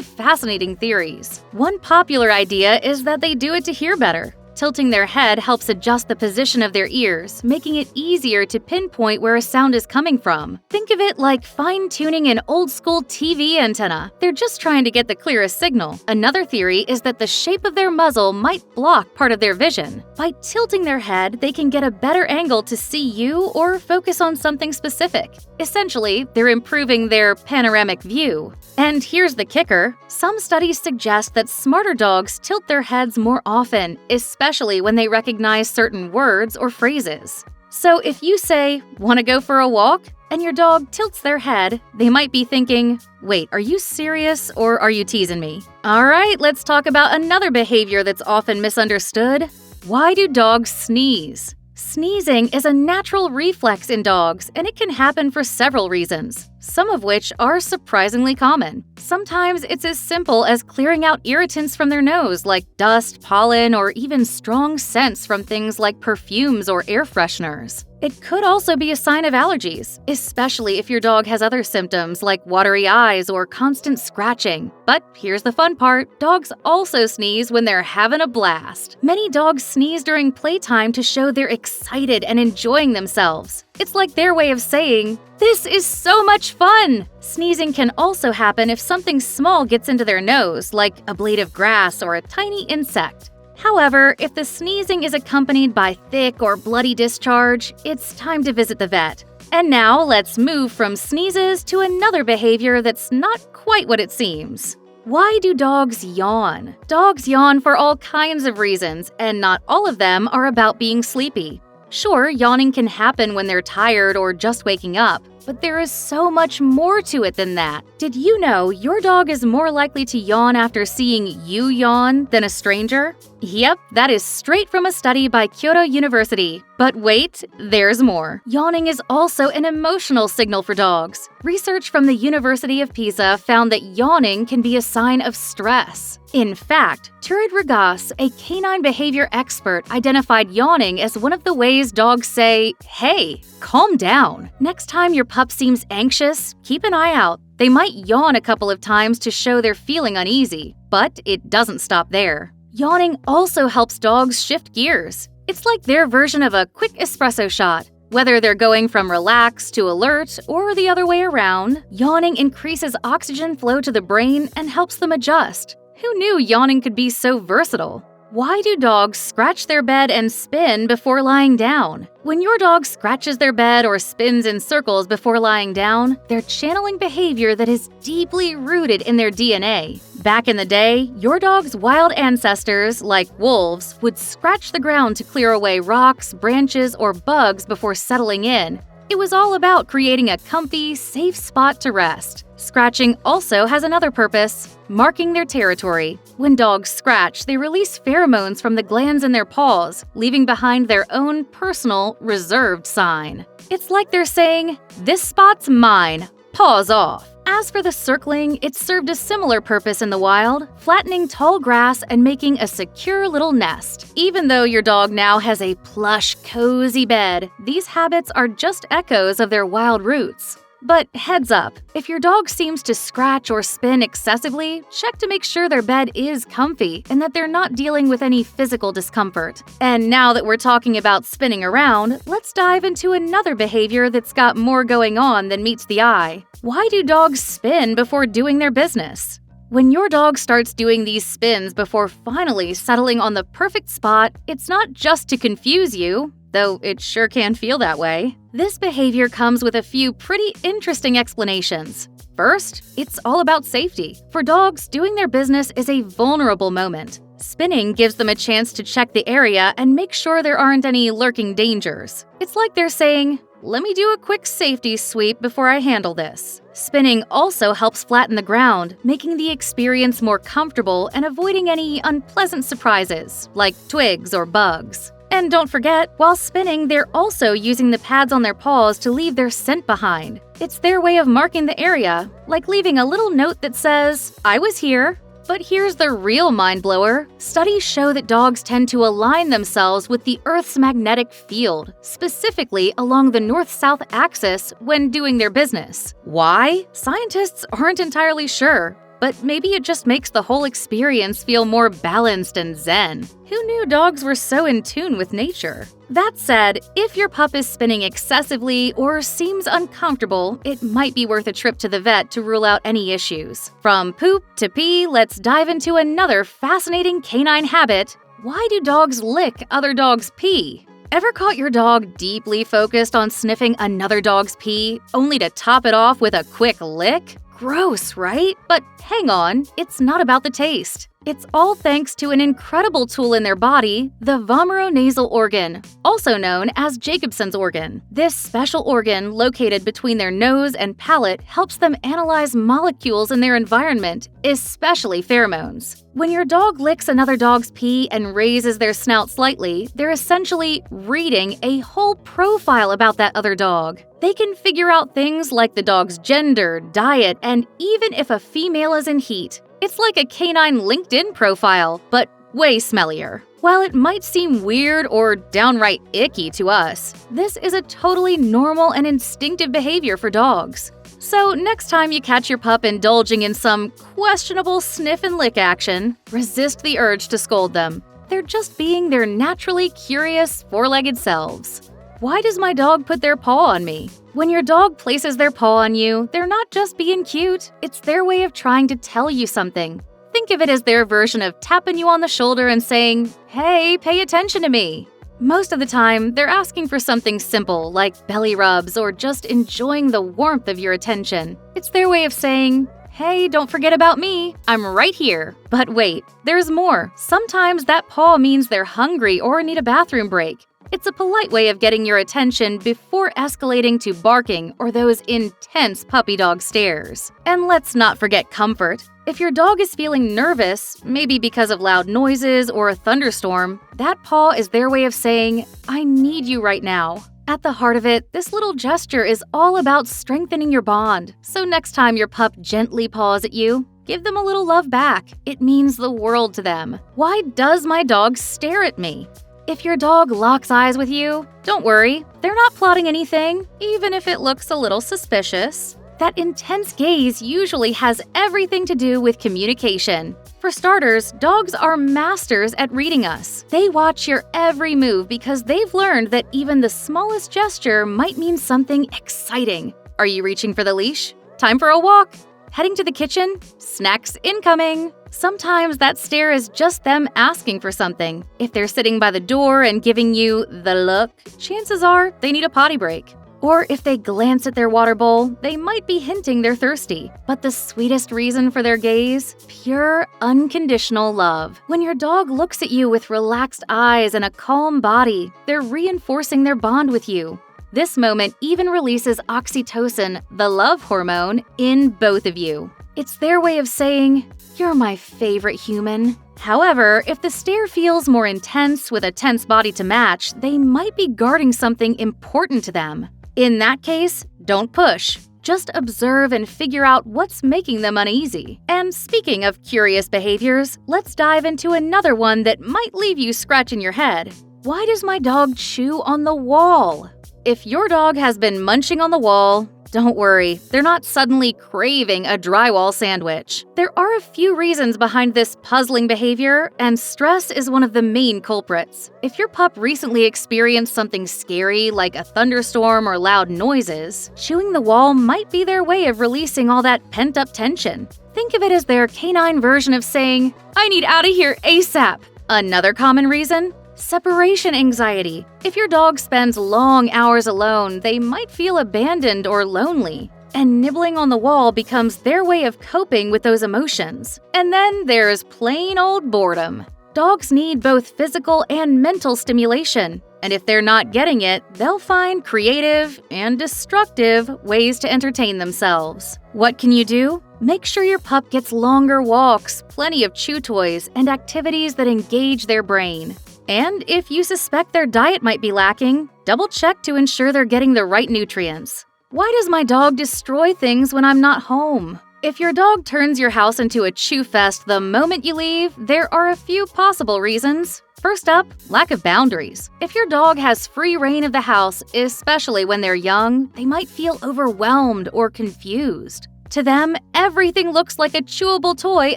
fascinating theories. One popular idea is that they do it to hear better. Tilting their head helps adjust the position of their ears, making it easier to pinpoint where a sound is coming from. Think of it like fine-tuning an old-school TV antenna. They're just trying to get the clearest signal. Another theory is that the shape of their muzzle might block part of their vision. By tilting their head, they can get a better angle to see you or focus on something specific. Essentially, they're improving their panoramic view. And here's the kicker. Some studies suggest that smarter dogs tilt their heads more often, especially when they recognize certain words or phrases. So if you say, "Want to go for a walk?" and your dog tilts their head, they might be thinking, "Wait, are you serious or are you teasing me?" All right, let's talk about another behavior that's often misunderstood. Why do dogs sneeze? Sneezing is a natural reflex in dogs, and it can happen for several reasons, some of which are surprisingly common. Sometimes it's as simple as clearing out irritants from their nose, like dust, pollen, or even strong scents from things like perfumes or air fresheners. It could also be a sign of allergies, especially if your dog has other symptoms like watery eyes or constant scratching. But here's the fun part, dogs also sneeze when they're having a blast. Many dogs sneeze during playtime to show they're excited and enjoying themselves. It's like their way of saying, "This is so much fun!" Sneezing can also happen if something small gets into their nose, like a blade of grass or a tiny insect. However, if the sneezing is accompanied by thick or bloody discharge, it's time to visit the vet. And now let's move from sneezes to another behavior that's not quite what it seems. Why do dogs yawn? Dogs yawn for all kinds of reasons, and not all of them are about being sleepy. Sure, yawning can happen when they're tired or just waking up, but there is so much more to it than that. Did you know your dog is more likely to yawn after seeing you yawn than a stranger? Yep, that is straight from a study by Kyoto University. But wait, there's more. Yawning is also an emotional signal for dogs. Research from the University of Pisa found that yawning can be a sign of stress. In fact, Turid Regas, a canine behavior expert, identified yawning as one of the ways dogs say, "Hey, calm down." Next time your pup seems anxious, keep an eye out. They might yawn a couple of times to show they're feeling uneasy, but it doesn't stop there. Yawning also helps dogs shift gears. It's like their version of a quick espresso shot. Whether they're going from relaxed to alert or the other way around, yawning increases oxygen flow to the brain and helps them adjust. Who knew yawning could be so versatile? Why do dogs scratch their bed and spin before lying down? When your dog scratches their bed or spins in circles before lying down, they're channeling behavior that is deeply rooted in their DNA. Back in the day, your dog's wild ancestors, like wolves, would scratch the ground to clear away rocks, branches, or bugs before settling in. It was all about creating a comfy, safe spot to rest. Scratching also has another purpose, marking their territory. When dogs scratch, they release pheromones from the glands in their paws, leaving behind their own personal, reserved sign. It's like they're saying, "This spot's mine, paws off." As for the circling, it served a similar purpose in the wild, flattening tall grass and making a secure little nest. Even though your dog now has a plush, cozy bed, these habits are just echoes of their wild roots. But heads up, if your dog seems to scratch or spin excessively, check to make sure their bed is comfy and that they're not dealing with any physical discomfort. And now that we're talking about spinning around, let's dive into another behavior that's got more going on than meets the eye. Why do dogs spin before doing their business? When your dog starts doing these spins before finally settling on the perfect spot, it's not just to confuse you, though it sure can feel that way. This behavior comes with a few pretty interesting explanations. First, it's all about safety. For dogs, doing their business is a vulnerable moment. Spinning gives them a chance to check the area and make sure there aren't any lurking dangers. It's like they're saying, "Let me do a quick safety sweep before I handle this." Spinning also helps flatten the ground, making the experience more comfortable and avoiding any unpleasant surprises, like twigs or bugs. And don't forget, while spinning, they're also using the pads on their paws to leave their scent behind. It's their way of marking the area, like leaving a little note that says, "I was here." But here's the real mind blower. Studies show that dogs tend to align themselves with the Earth's magnetic field, specifically along the north-south axis when doing their business. Why? Scientists aren't entirely sure. But maybe it just makes the whole experience feel more balanced and zen. Who knew dogs were so in tune with nature? That said, if your pup is spinning excessively or seems uncomfortable, it might be worth a trip to the vet to rule out any issues. From poop to pee, let's dive into another fascinating canine habit. Why do dogs lick other dogs' pee? Ever caught your dog deeply focused on sniffing another dog's pee, only to top it off with a quick lick? Gross, right? But hang on, it's not about the taste. It's all thanks to an incredible tool in their body, the vomeronasal organ, also known as Jacobson's organ. This special organ, located between their nose and palate, helps them analyze molecules in their environment, especially pheromones. When your dog licks another dog's pee and raises their snout slightly, they're essentially reading a whole profile about that other dog. They can figure out things like the dog's gender, diet, and even if a female is in heat. It's like a canine LinkedIn profile, but way smellier. While it might seem weird or downright icky to us, this is a totally normal and instinctive behavior for dogs. So next time you catch your pup indulging in some questionable sniff and lick action, resist the urge to scold them. They're just being their naturally curious, four-legged selves. Why does my dog put their paw on me? When your dog places their paw on you, they're not just being cute, it's their way of trying to tell you something. Think of it as their version of tapping you on the shoulder and saying, "Hey, pay attention to me." Most of the time, they're asking for something simple like belly rubs or just enjoying the warmth of your attention. It's their way of saying, "Hey, don't forget about me. I'm right here." But wait, there's more. Sometimes that paw means they're hungry or need a bathroom break. It's a polite way of getting your attention before escalating to barking or those intense puppy dog stares. And let's not forget comfort. If your dog is feeling nervous, maybe because of loud noises or a thunderstorm, that paw is their way of saying, "I need you right now." At the heart of it, this little gesture is all about strengthening your bond. So next time your pup gently paws at you, give them a little love back. It means the world to them. Why does my dog stare at me? If your dog locks eyes with you, don't worry, they're not plotting anything, even if it looks a little suspicious. That intense gaze usually has everything to do with communication. For starters, dogs are masters at reading us. They watch your every move because they've learned that even the smallest gesture might mean something exciting. Are you reaching for the leash? Time for a walk? Heading to the kitchen? Snacks incoming! Sometimes that stare is just them asking for something. If they're sitting by the door and giving you the look, chances are they need a potty break. Or if they glance at their water bowl, they might be hinting they're thirsty. But the sweetest reason for their gaze? Pure, unconditional love. When your dog looks at you with relaxed eyes and a calm body, they're reinforcing their bond with you. This moment even releases oxytocin, the love hormone, in both of you. It's their way of saying, "You're my favorite human." However, if the stare feels more intense with a tense body to match, they might be guarding something important to them. In that case, don't push. Just observe and figure out what's making them uneasy. And speaking of curious behaviors, let's dive into another one that might leave you scratching your head. Why does my dog chew on the wall? If your dog has been munching on the wall, don't worry, they're not suddenly craving a drywall sandwich. There are a few reasons behind this puzzling behavior, and stress is one of the main culprits. If your pup recently experienced something scary like a thunderstorm or loud noises, chewing the wall might be their way of releasing all that pent-up tension. Think of it as their canine version of saying, "I need out of here ASAP." Another common reason? Separation anxiety. If your dog spends long hours alone, they might feel abandoned or lonely. And nibbling on the wall becomes their way of coping with those emotions. And then there's plain old boredom. Dogs need both physical and mental stimulation. And if they're not getting it, they'll find creative and destructive ways to entertain themselves. What can you do? Make sure your pup gets longer walks, plenty of chew toys, and activities that engage their brain. And if you suspect their diet might be lacking, double-check to ensure they're getting the right nutrients. Why does my dog destroy things when I'm not home? If your dog turns your house into a chew fest the moment you leave, there are a few possible reasons. First up, lack of boundaries. If your dog has free reign of the house, especially when they're young, they might feel overwhelmed or confused. To them, everything looks like a chewable toy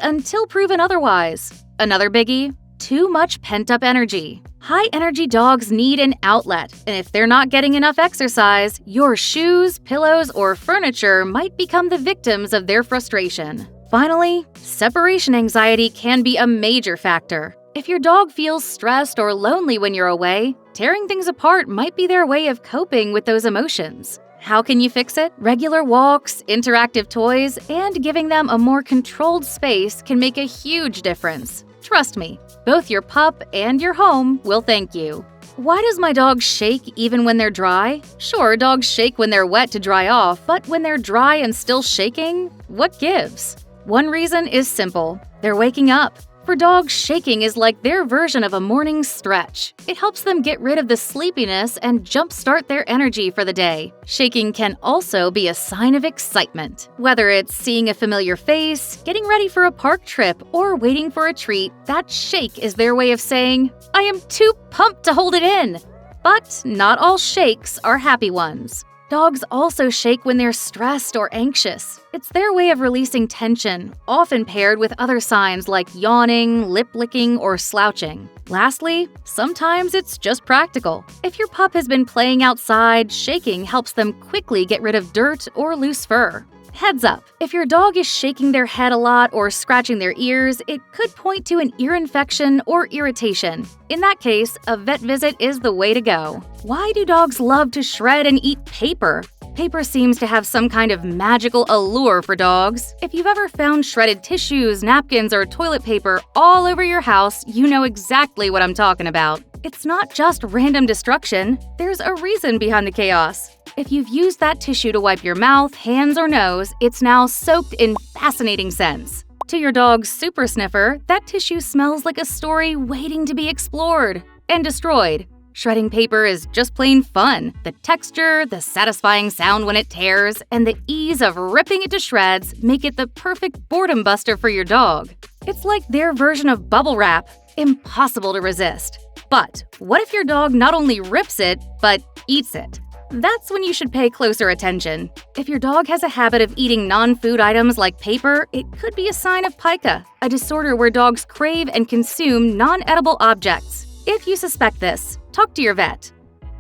until proven otherwise. Another biggie? Too much pent-up energy. High-energy dogs need an outlet, and if they're not getting enough exercise, your shoes, pillows, or furniture might become the victims of their frustration. Finally, separation anxiety can be a major factor. If your dog feels stressed or lonely when you're away, tearing things apart might be their way of coping with those emotions. How can you fix it? Regular walks, interactive toys, and giving them a more controlled space can make a huge difference. Trust me, both your pup and your home will thank you. Why does my dog shake even when they're dry? Sure, dogs shake when they're wet to dry off, but when they're dry and still shaking, what gives? One reason is simple. They're waking up. For dogs, shaking is like their version of a morning stretch. It helps them get rid of the sleepiness and jumpstart their energy for the day. Shaking can also be a sign of excitement. Whether it's seeing a familiar face, getting ready for a park trip, or waiting for a treat, that shake is their way of saying, "I am too pumped to hold it in." But not all shakes are happy ones. Dogs also shake when they're stressed or anxious. It's their way of releasing tension, often paired with other signs like yawning, lip licking, or slouching. Lastly, sometimes it's just practical. If your pup has been playing outside, shaking helps them quickly get rid of dirt or loose fur. Heads up, if your dog is shaking their head a lot or scratching their ears, it could point to an ear infection or irritation. In that case, a vet visit is the way to go. Why do dogs love to shred and eat paper? Paper seems to have some kind of magical allure for dogs. If you've ever found shredded tissues, napkins, or toilet paper all over your house, you know exactly what I'm talking about. It's not just random destruction. There's a reason behind the chaos. If you've used that tissue to wipe your mouth, hands, or nose, it's now soaked in fascinating scents. To your dog's super sniffer, that tissue smells like a story waiting to be explored and destroyed. Shredding paper is just plain fun. The texture, the satisfying sound when it tears, and the ease of ripping it to shreds make it the perfect boredom buster for your dog. It's like their version of bubble wrap, impossible to resist. But what if your dog not only rips it, but eats it? That's when you should pay closer attention. If your dog has a habit of eating non-food items like paper, it could be a sign of pica, a disorder where dogs crave and consume non-edible objects. If you suspect this, talk to your vet.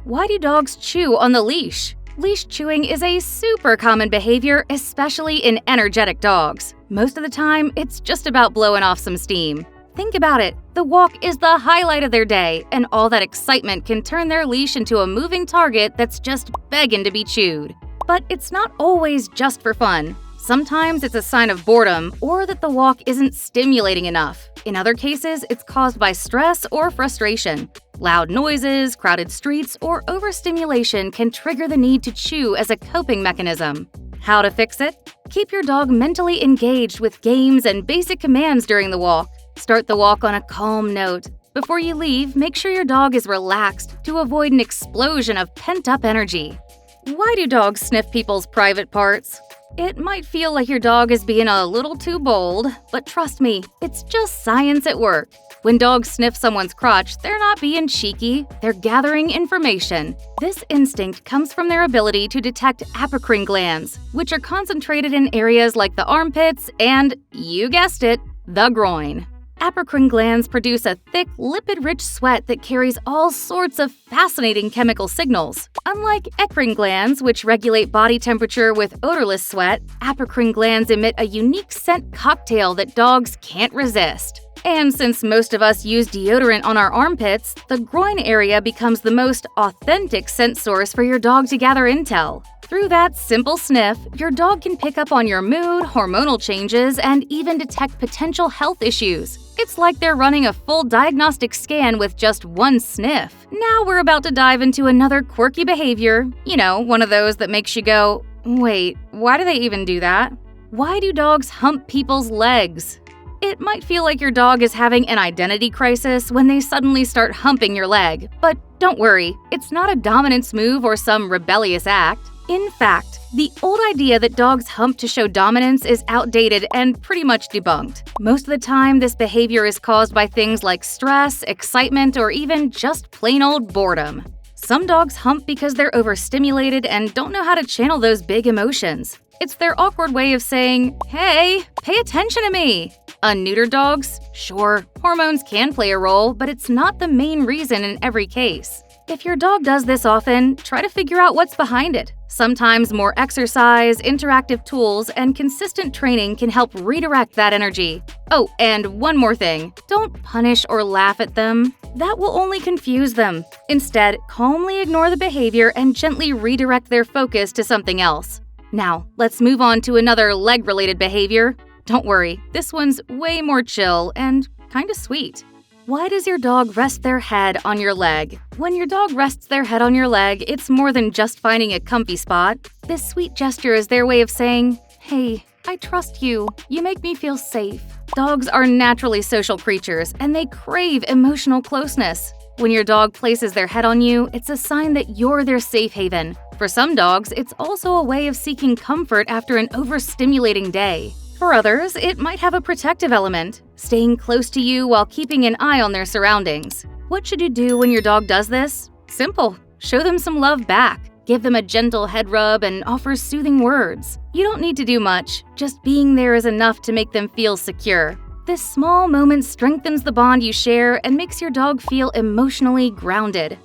Why do dogs chew on the leash? Leash chewing is a super common behavior, especially in energetic dogs. Most of the time, it's just about blowing off some steam. Think about it. The walk is the highlight of their day, and all that excitement can turn their leash into a moving target that's just begging to be chewed. But it's not always just for fun. Sometimes it's a sign of boredom or that the walk isn't stimulating enough. In other cases, it's caused by stress or frustration. Loud noises, crowded streets, or overstimulation can trigger the need to chew as a coping mechanism. How to fix it? Keep your dog mentally engaged with games and basic commands during the walk. Start the walk on a calm note. Before you leave, make sure your dog is relaxed to avoid an explosion of pent-up energy. Why do dogs sniff people's private parts? It might feel like your dog is being a little too bold, but trust me, it's just science at work. When dogs sniff someone's crotch, they're not being cheeky, they're gathering information. This instinct comes from their ability to detect apocrine glands, which are concentrated in areas like the armpits and, you guessed it, the groin. Apocrine glands produce a thick, lipid-rich sweat that carries all sorts of fascinating chemical signals. Unlike eccrine glands, which regulate body temperature with odorless sweat, apocrine glands emit a unique scent cocktail that dogs can't resist. And since most of us use deodorant on our armpits, the groin area becomes the most authentic scent source for your dog to gather intel. Through that simple sniff, your dog can pick up on your mood, hormonal changes, and even detect potential health issues. It's like they're running a full diagnostic scan with just one sniff. Now we're about to dive into another quirky behavior. You know, one of those that makes you go, wait, why do they even do that? Why do dogs hump people's legs? It might feel like your dog is having an identity crisis when they suddenly start humping your leg, but don't worry, it's not a dominance move or some rebellious act. In fact, the old idea that dogs hump to show dominance is outdated and pretty much debunked. Most of the time, this behavior is caused by things like stress, excitement, or even just plain old boredom. Some dogs hump because they're overstimulated and don't know how to channel those big emotions. It's their awkward way of saying, hey, pay attention to me. Unneutered dogs? Sure, hormones can play a role, but it's not the main reason in every case. If your dog does this often, try to figure out what's behind it. Sometimes more exercise, interactive tools, and consistent training can help redirect that energy. Oh, and one more thing. Don't punish or laugh at them. That will only confuse them. Instead, calmly ignore the behavior and gently redirect their focus to something else. Now, let's move on to another leg-related behavior. Don't worry, this one's way more chill and kinda sweet. Why does your dog rest their head on your leg? When your dog rests their head on your leg, it's more than just finding a comfy spot. This sweet gesture is their way of saying, hey, I trust you. You make me feel safe. Dogs are naturally social creatures, and they crave emotional closeness. When your dog places their head on you, it's a sign that you're their safe haven. For some dogs, it's also a way of seeking comfort after an overstimulating day. For others, it might have a protective element, staying close to you while keeping an eye on their surroundings. What should you do when your dog does this? Simple. Show them some love back. Give them a gentle head rub and offer soothing words. You don't need to do much. Just being there is enough to make them feel secure. This small moment strengthens the bond you share and makes your dog feel emotionally grounded.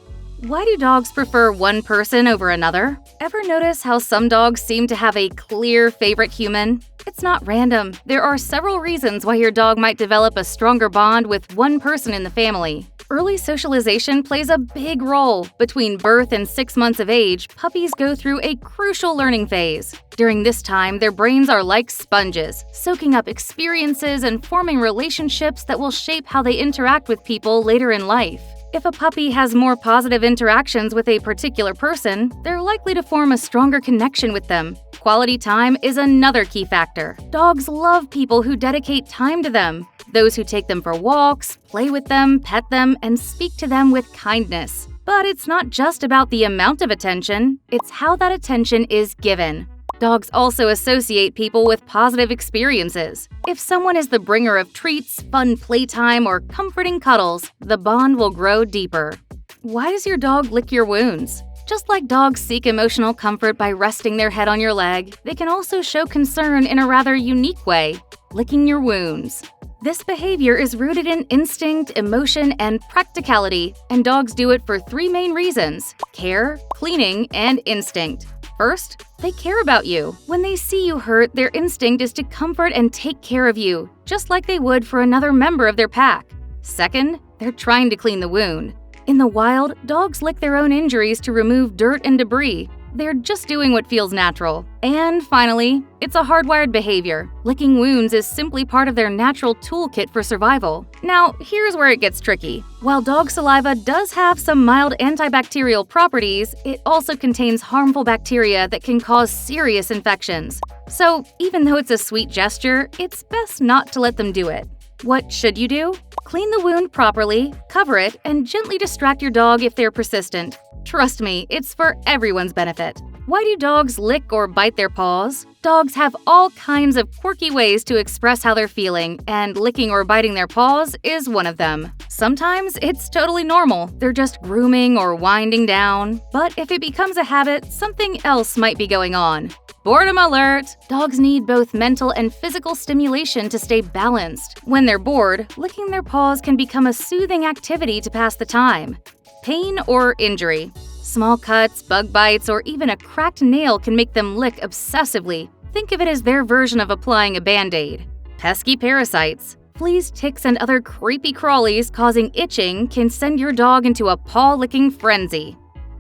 Why do dogs prefer one person over another? Ever notice how some dogs seem to have a clear favorite human? It's not random. There are several reasons why your dog might develop a stronger bond with one person in the family. Early socialization plays a big role. Between birth and 6 months of age, puppies go through a crucial learning phase. During this time, their brains are like sponges, soaking up experiences and forming relationships that will shape how they interact with people later in life. If a puppy has more positive interactions with a particular person, they're likely to form a stronger connection with them. Quality time is another key factor. Dogs love people who dedicate time to them. Those who take them for walks, play with them, pet them, and speak to them with kindness. But it's not just about the amount of attention, it's how that attention is given. Dogs also associate people with positive experiences. If someone is the bringer of treats, fun playtime, or comforting cuddles, the bond will grow deeper. Why does your dog lick your wounds? Just like dogs seek emotional comfort by resting their head on your leg, they can also show concern in a rather unique way, licking your wounds. This behavior is rooted in instinct, emotion, and practicality, and dogs do it for 3 main reasons: care, cleaning, and instinct. First, they care about you. When they see you hurt, their instinct is to comfort and take care of you, just like they would for another member of their pack. Second, they're trying to clean the wound. In the wild, dogs lick their own injuries to remove dirt and debris. They're just doing what feels natural. And finally, it's a hardwired behavior. Licking wounds is simply part of their natural toolkit for survival. Now, here's where it gets tricky. While dog saliva does have some mild antibacterial properties, it also contains harmful bacteria that can cause serious infections. So, even though it's a sweet gesture, it's best not to let them do it. What should you do? Clean the wound properly, cover it, and gently distract your dog if they're persistent. Trust me, it's for everyone's benefit. Why do dogs lick or bite their paws? Dogs have all kinds of quirky ways to express how they're feeling, and licking or biting their paws is one of them. Sometimes it's totally normal, they're just grooming or winding down. But if it becomes a habit, something else might be going on. Boredom alert! Dogs need both mental and physical stimulation to stay balanced. When they're bored, licking their paws can become a soothing activity to pass the time. Pain or injury. Small cuts, bug bites, or even a cracked nail can make them lick obsessively. Think of it as their version of applying a Band-Aid. Pesky parasites. Fleas, ticks, and other creepy crawlies causing itching can send your dog into a paw-licking frenzy.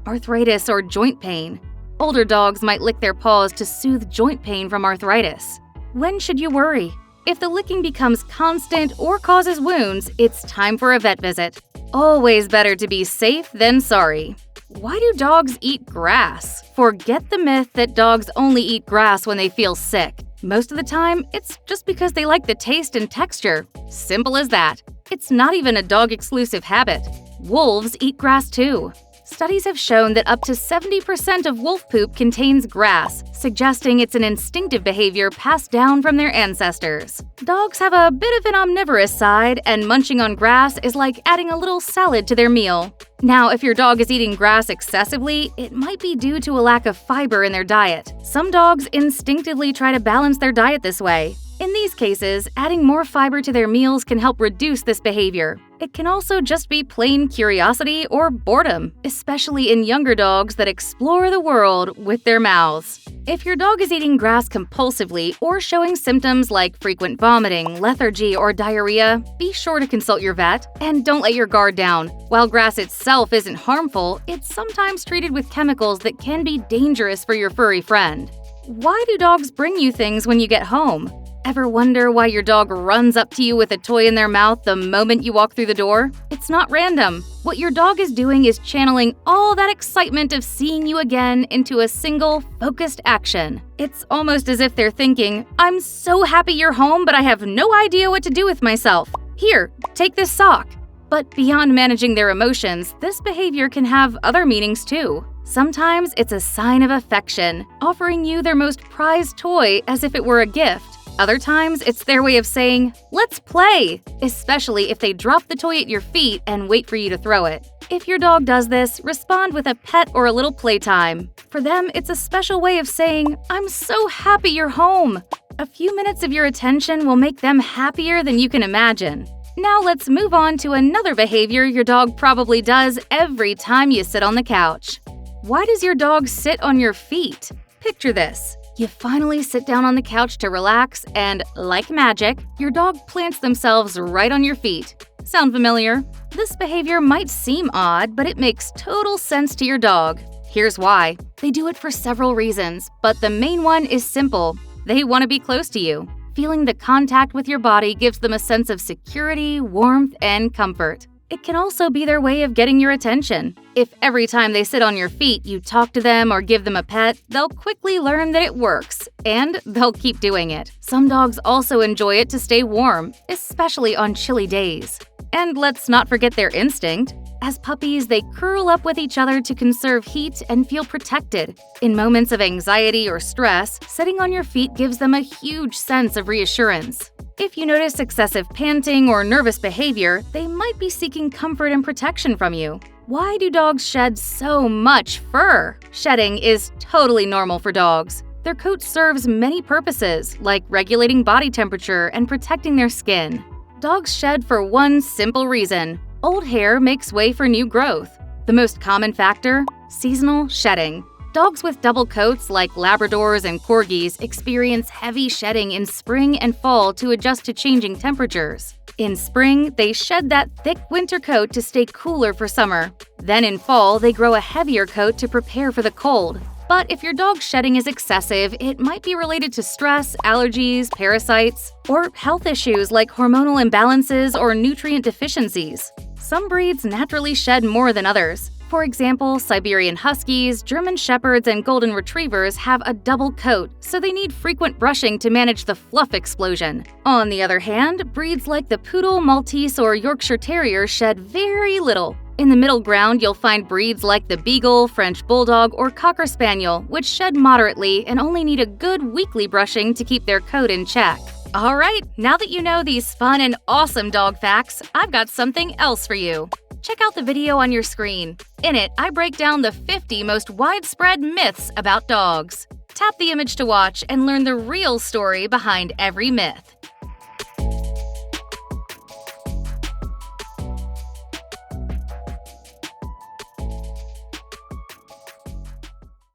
Arthritis or joint pain. Older dogs might lick their paws to soothe joint pain from arthritis. When should you worry? If the licking becomes constant or causes wounds, it's time for a vet visit. Always better to be safe than sorry. Why do dogs eat grass? Forget the myth that dogs only eat grass when they feel sick. Most of the time, it's just because they like the taste and texture. Simple as that. It's not even a dog-exclusive habit. Wolves eat grass too. Studies have shown that up to 70% of wolf poop contains grass, suggesting it's an instinctive behavior passed down from their ancestors. Dogs have a bit of an omnivorous side, and munching on grass is like adding a little salad to their meal. Now, if your dog is eating grass excessively, it might be due to a lack of fiber in their diet. Some dogs instinctively try to balance their diet this way. In these cases, adding more fiber to their meals can help reduce this behavior. It can also just be plain curiosity or boredom, especially in younger dogs that explore the world with their mouths. If your dog is eating grass compulsively or showing symptoms like frequent vomiting, lethargy, or diarrhea, be sure to consult your vet. And don't let your guard down. While grass itself isn't harmful, it's sometimes treated with chemicals that can be dangerous for your furry friend. Why do dogs bring you things when you get home? Ever wonder why your dog runs up to you with a toy in their mouth the moment you walk through the door? It's not random. What your dog is doing is channeling all that excitement of seeing you again into a single, focused action. It's almost as if they're thinking, "I'm so happy you're home, but I have no idea what to do with myself. Here, take this sock." But beyond managing their emotions, this behavior can have other meanings too. Sometimes it's a sign of affection, offering you their most prized toy as if it were a gift. Other times, it's their way of saying, "Let's play," especially if they drop the toy at your feet and wait for you to throw it. If your dog does this, respond with a pet or a little playtime. For them, it's a special way of saying, "I'm so happy you're home." A few minutes of your attention will make them happier than you can imagine. Now let's move on to another behavior your dog probably does every time you sit on the couch. Why does your dog sit on your feet? Picture this. You finally sit down on the couch to relax, and like magic, your dog plants themselves right on your feet. Sound familiar? This behavior might seem odd, but it makes total sense to your dog. Here's why. They do it for several reasons, but the main one is simple. They want to be close to you. Feeling the contact with your body gives them a sense of security, warmth, and comfort. It can also be their way of getting your attention. If every time they sit on your feet you talk to them or give them a pet, they'll quickly learn that it works, and they'll keep doing it. Some dogs also enjoy it to stay warm, especially on chilly days. And let's not forget their instinct. As puppies, they curl up with each other to conserve heat and feel protected. In moments of anxiety or stress, sitting on your feet gives them a huge sense of reassurance. If you notice excessive panting or nervous behavior, they might be seeking comfort and protection from you. Why do dogs shed so much fur? Shedding is totally normal for dogs. Their coat serves many purposes, like regulating body temperature and protecting their skin. Dogs shed for one simple reason: old hair makes way for new growth. The most common factor? Seasonal shedding. Dogs with double coats like Labradors and Corgis experience heavy shedding in spring and fall to adjust to changing temperatures. In spring, they shed that thick winter coat to stay cooler for summer. Then in fall, they grow a heavier coat to prepare for the cold. But if your dog's shedding is excessive, it might be related to stress, allergies, parasites, or health issues like hormonal imbalances or nutrient deficiencies. Some breeds naturally shed more than others. For example, Siberian Huskies, German Shepherds, and Golden Retrievers have a double coat, so they need frequent brushing to manage the fluff explosion. On the other hand, breeds like the Poodle, Maltese, or Yorkshire Terrier shed very little. In the middle ground, you'll find breeds like the Beagle, French Bulldog, or Cocker Spaniel, which shed moderately and only need a good weekly brushing to keep their coat in check. Alright, now that you know these fun and awesome dog facts, I've got something else for you. Check out the video on your screen. In it, I break down the 50 most widespread myths about dogs. Tap the image to watch and learn the real story behind every myth.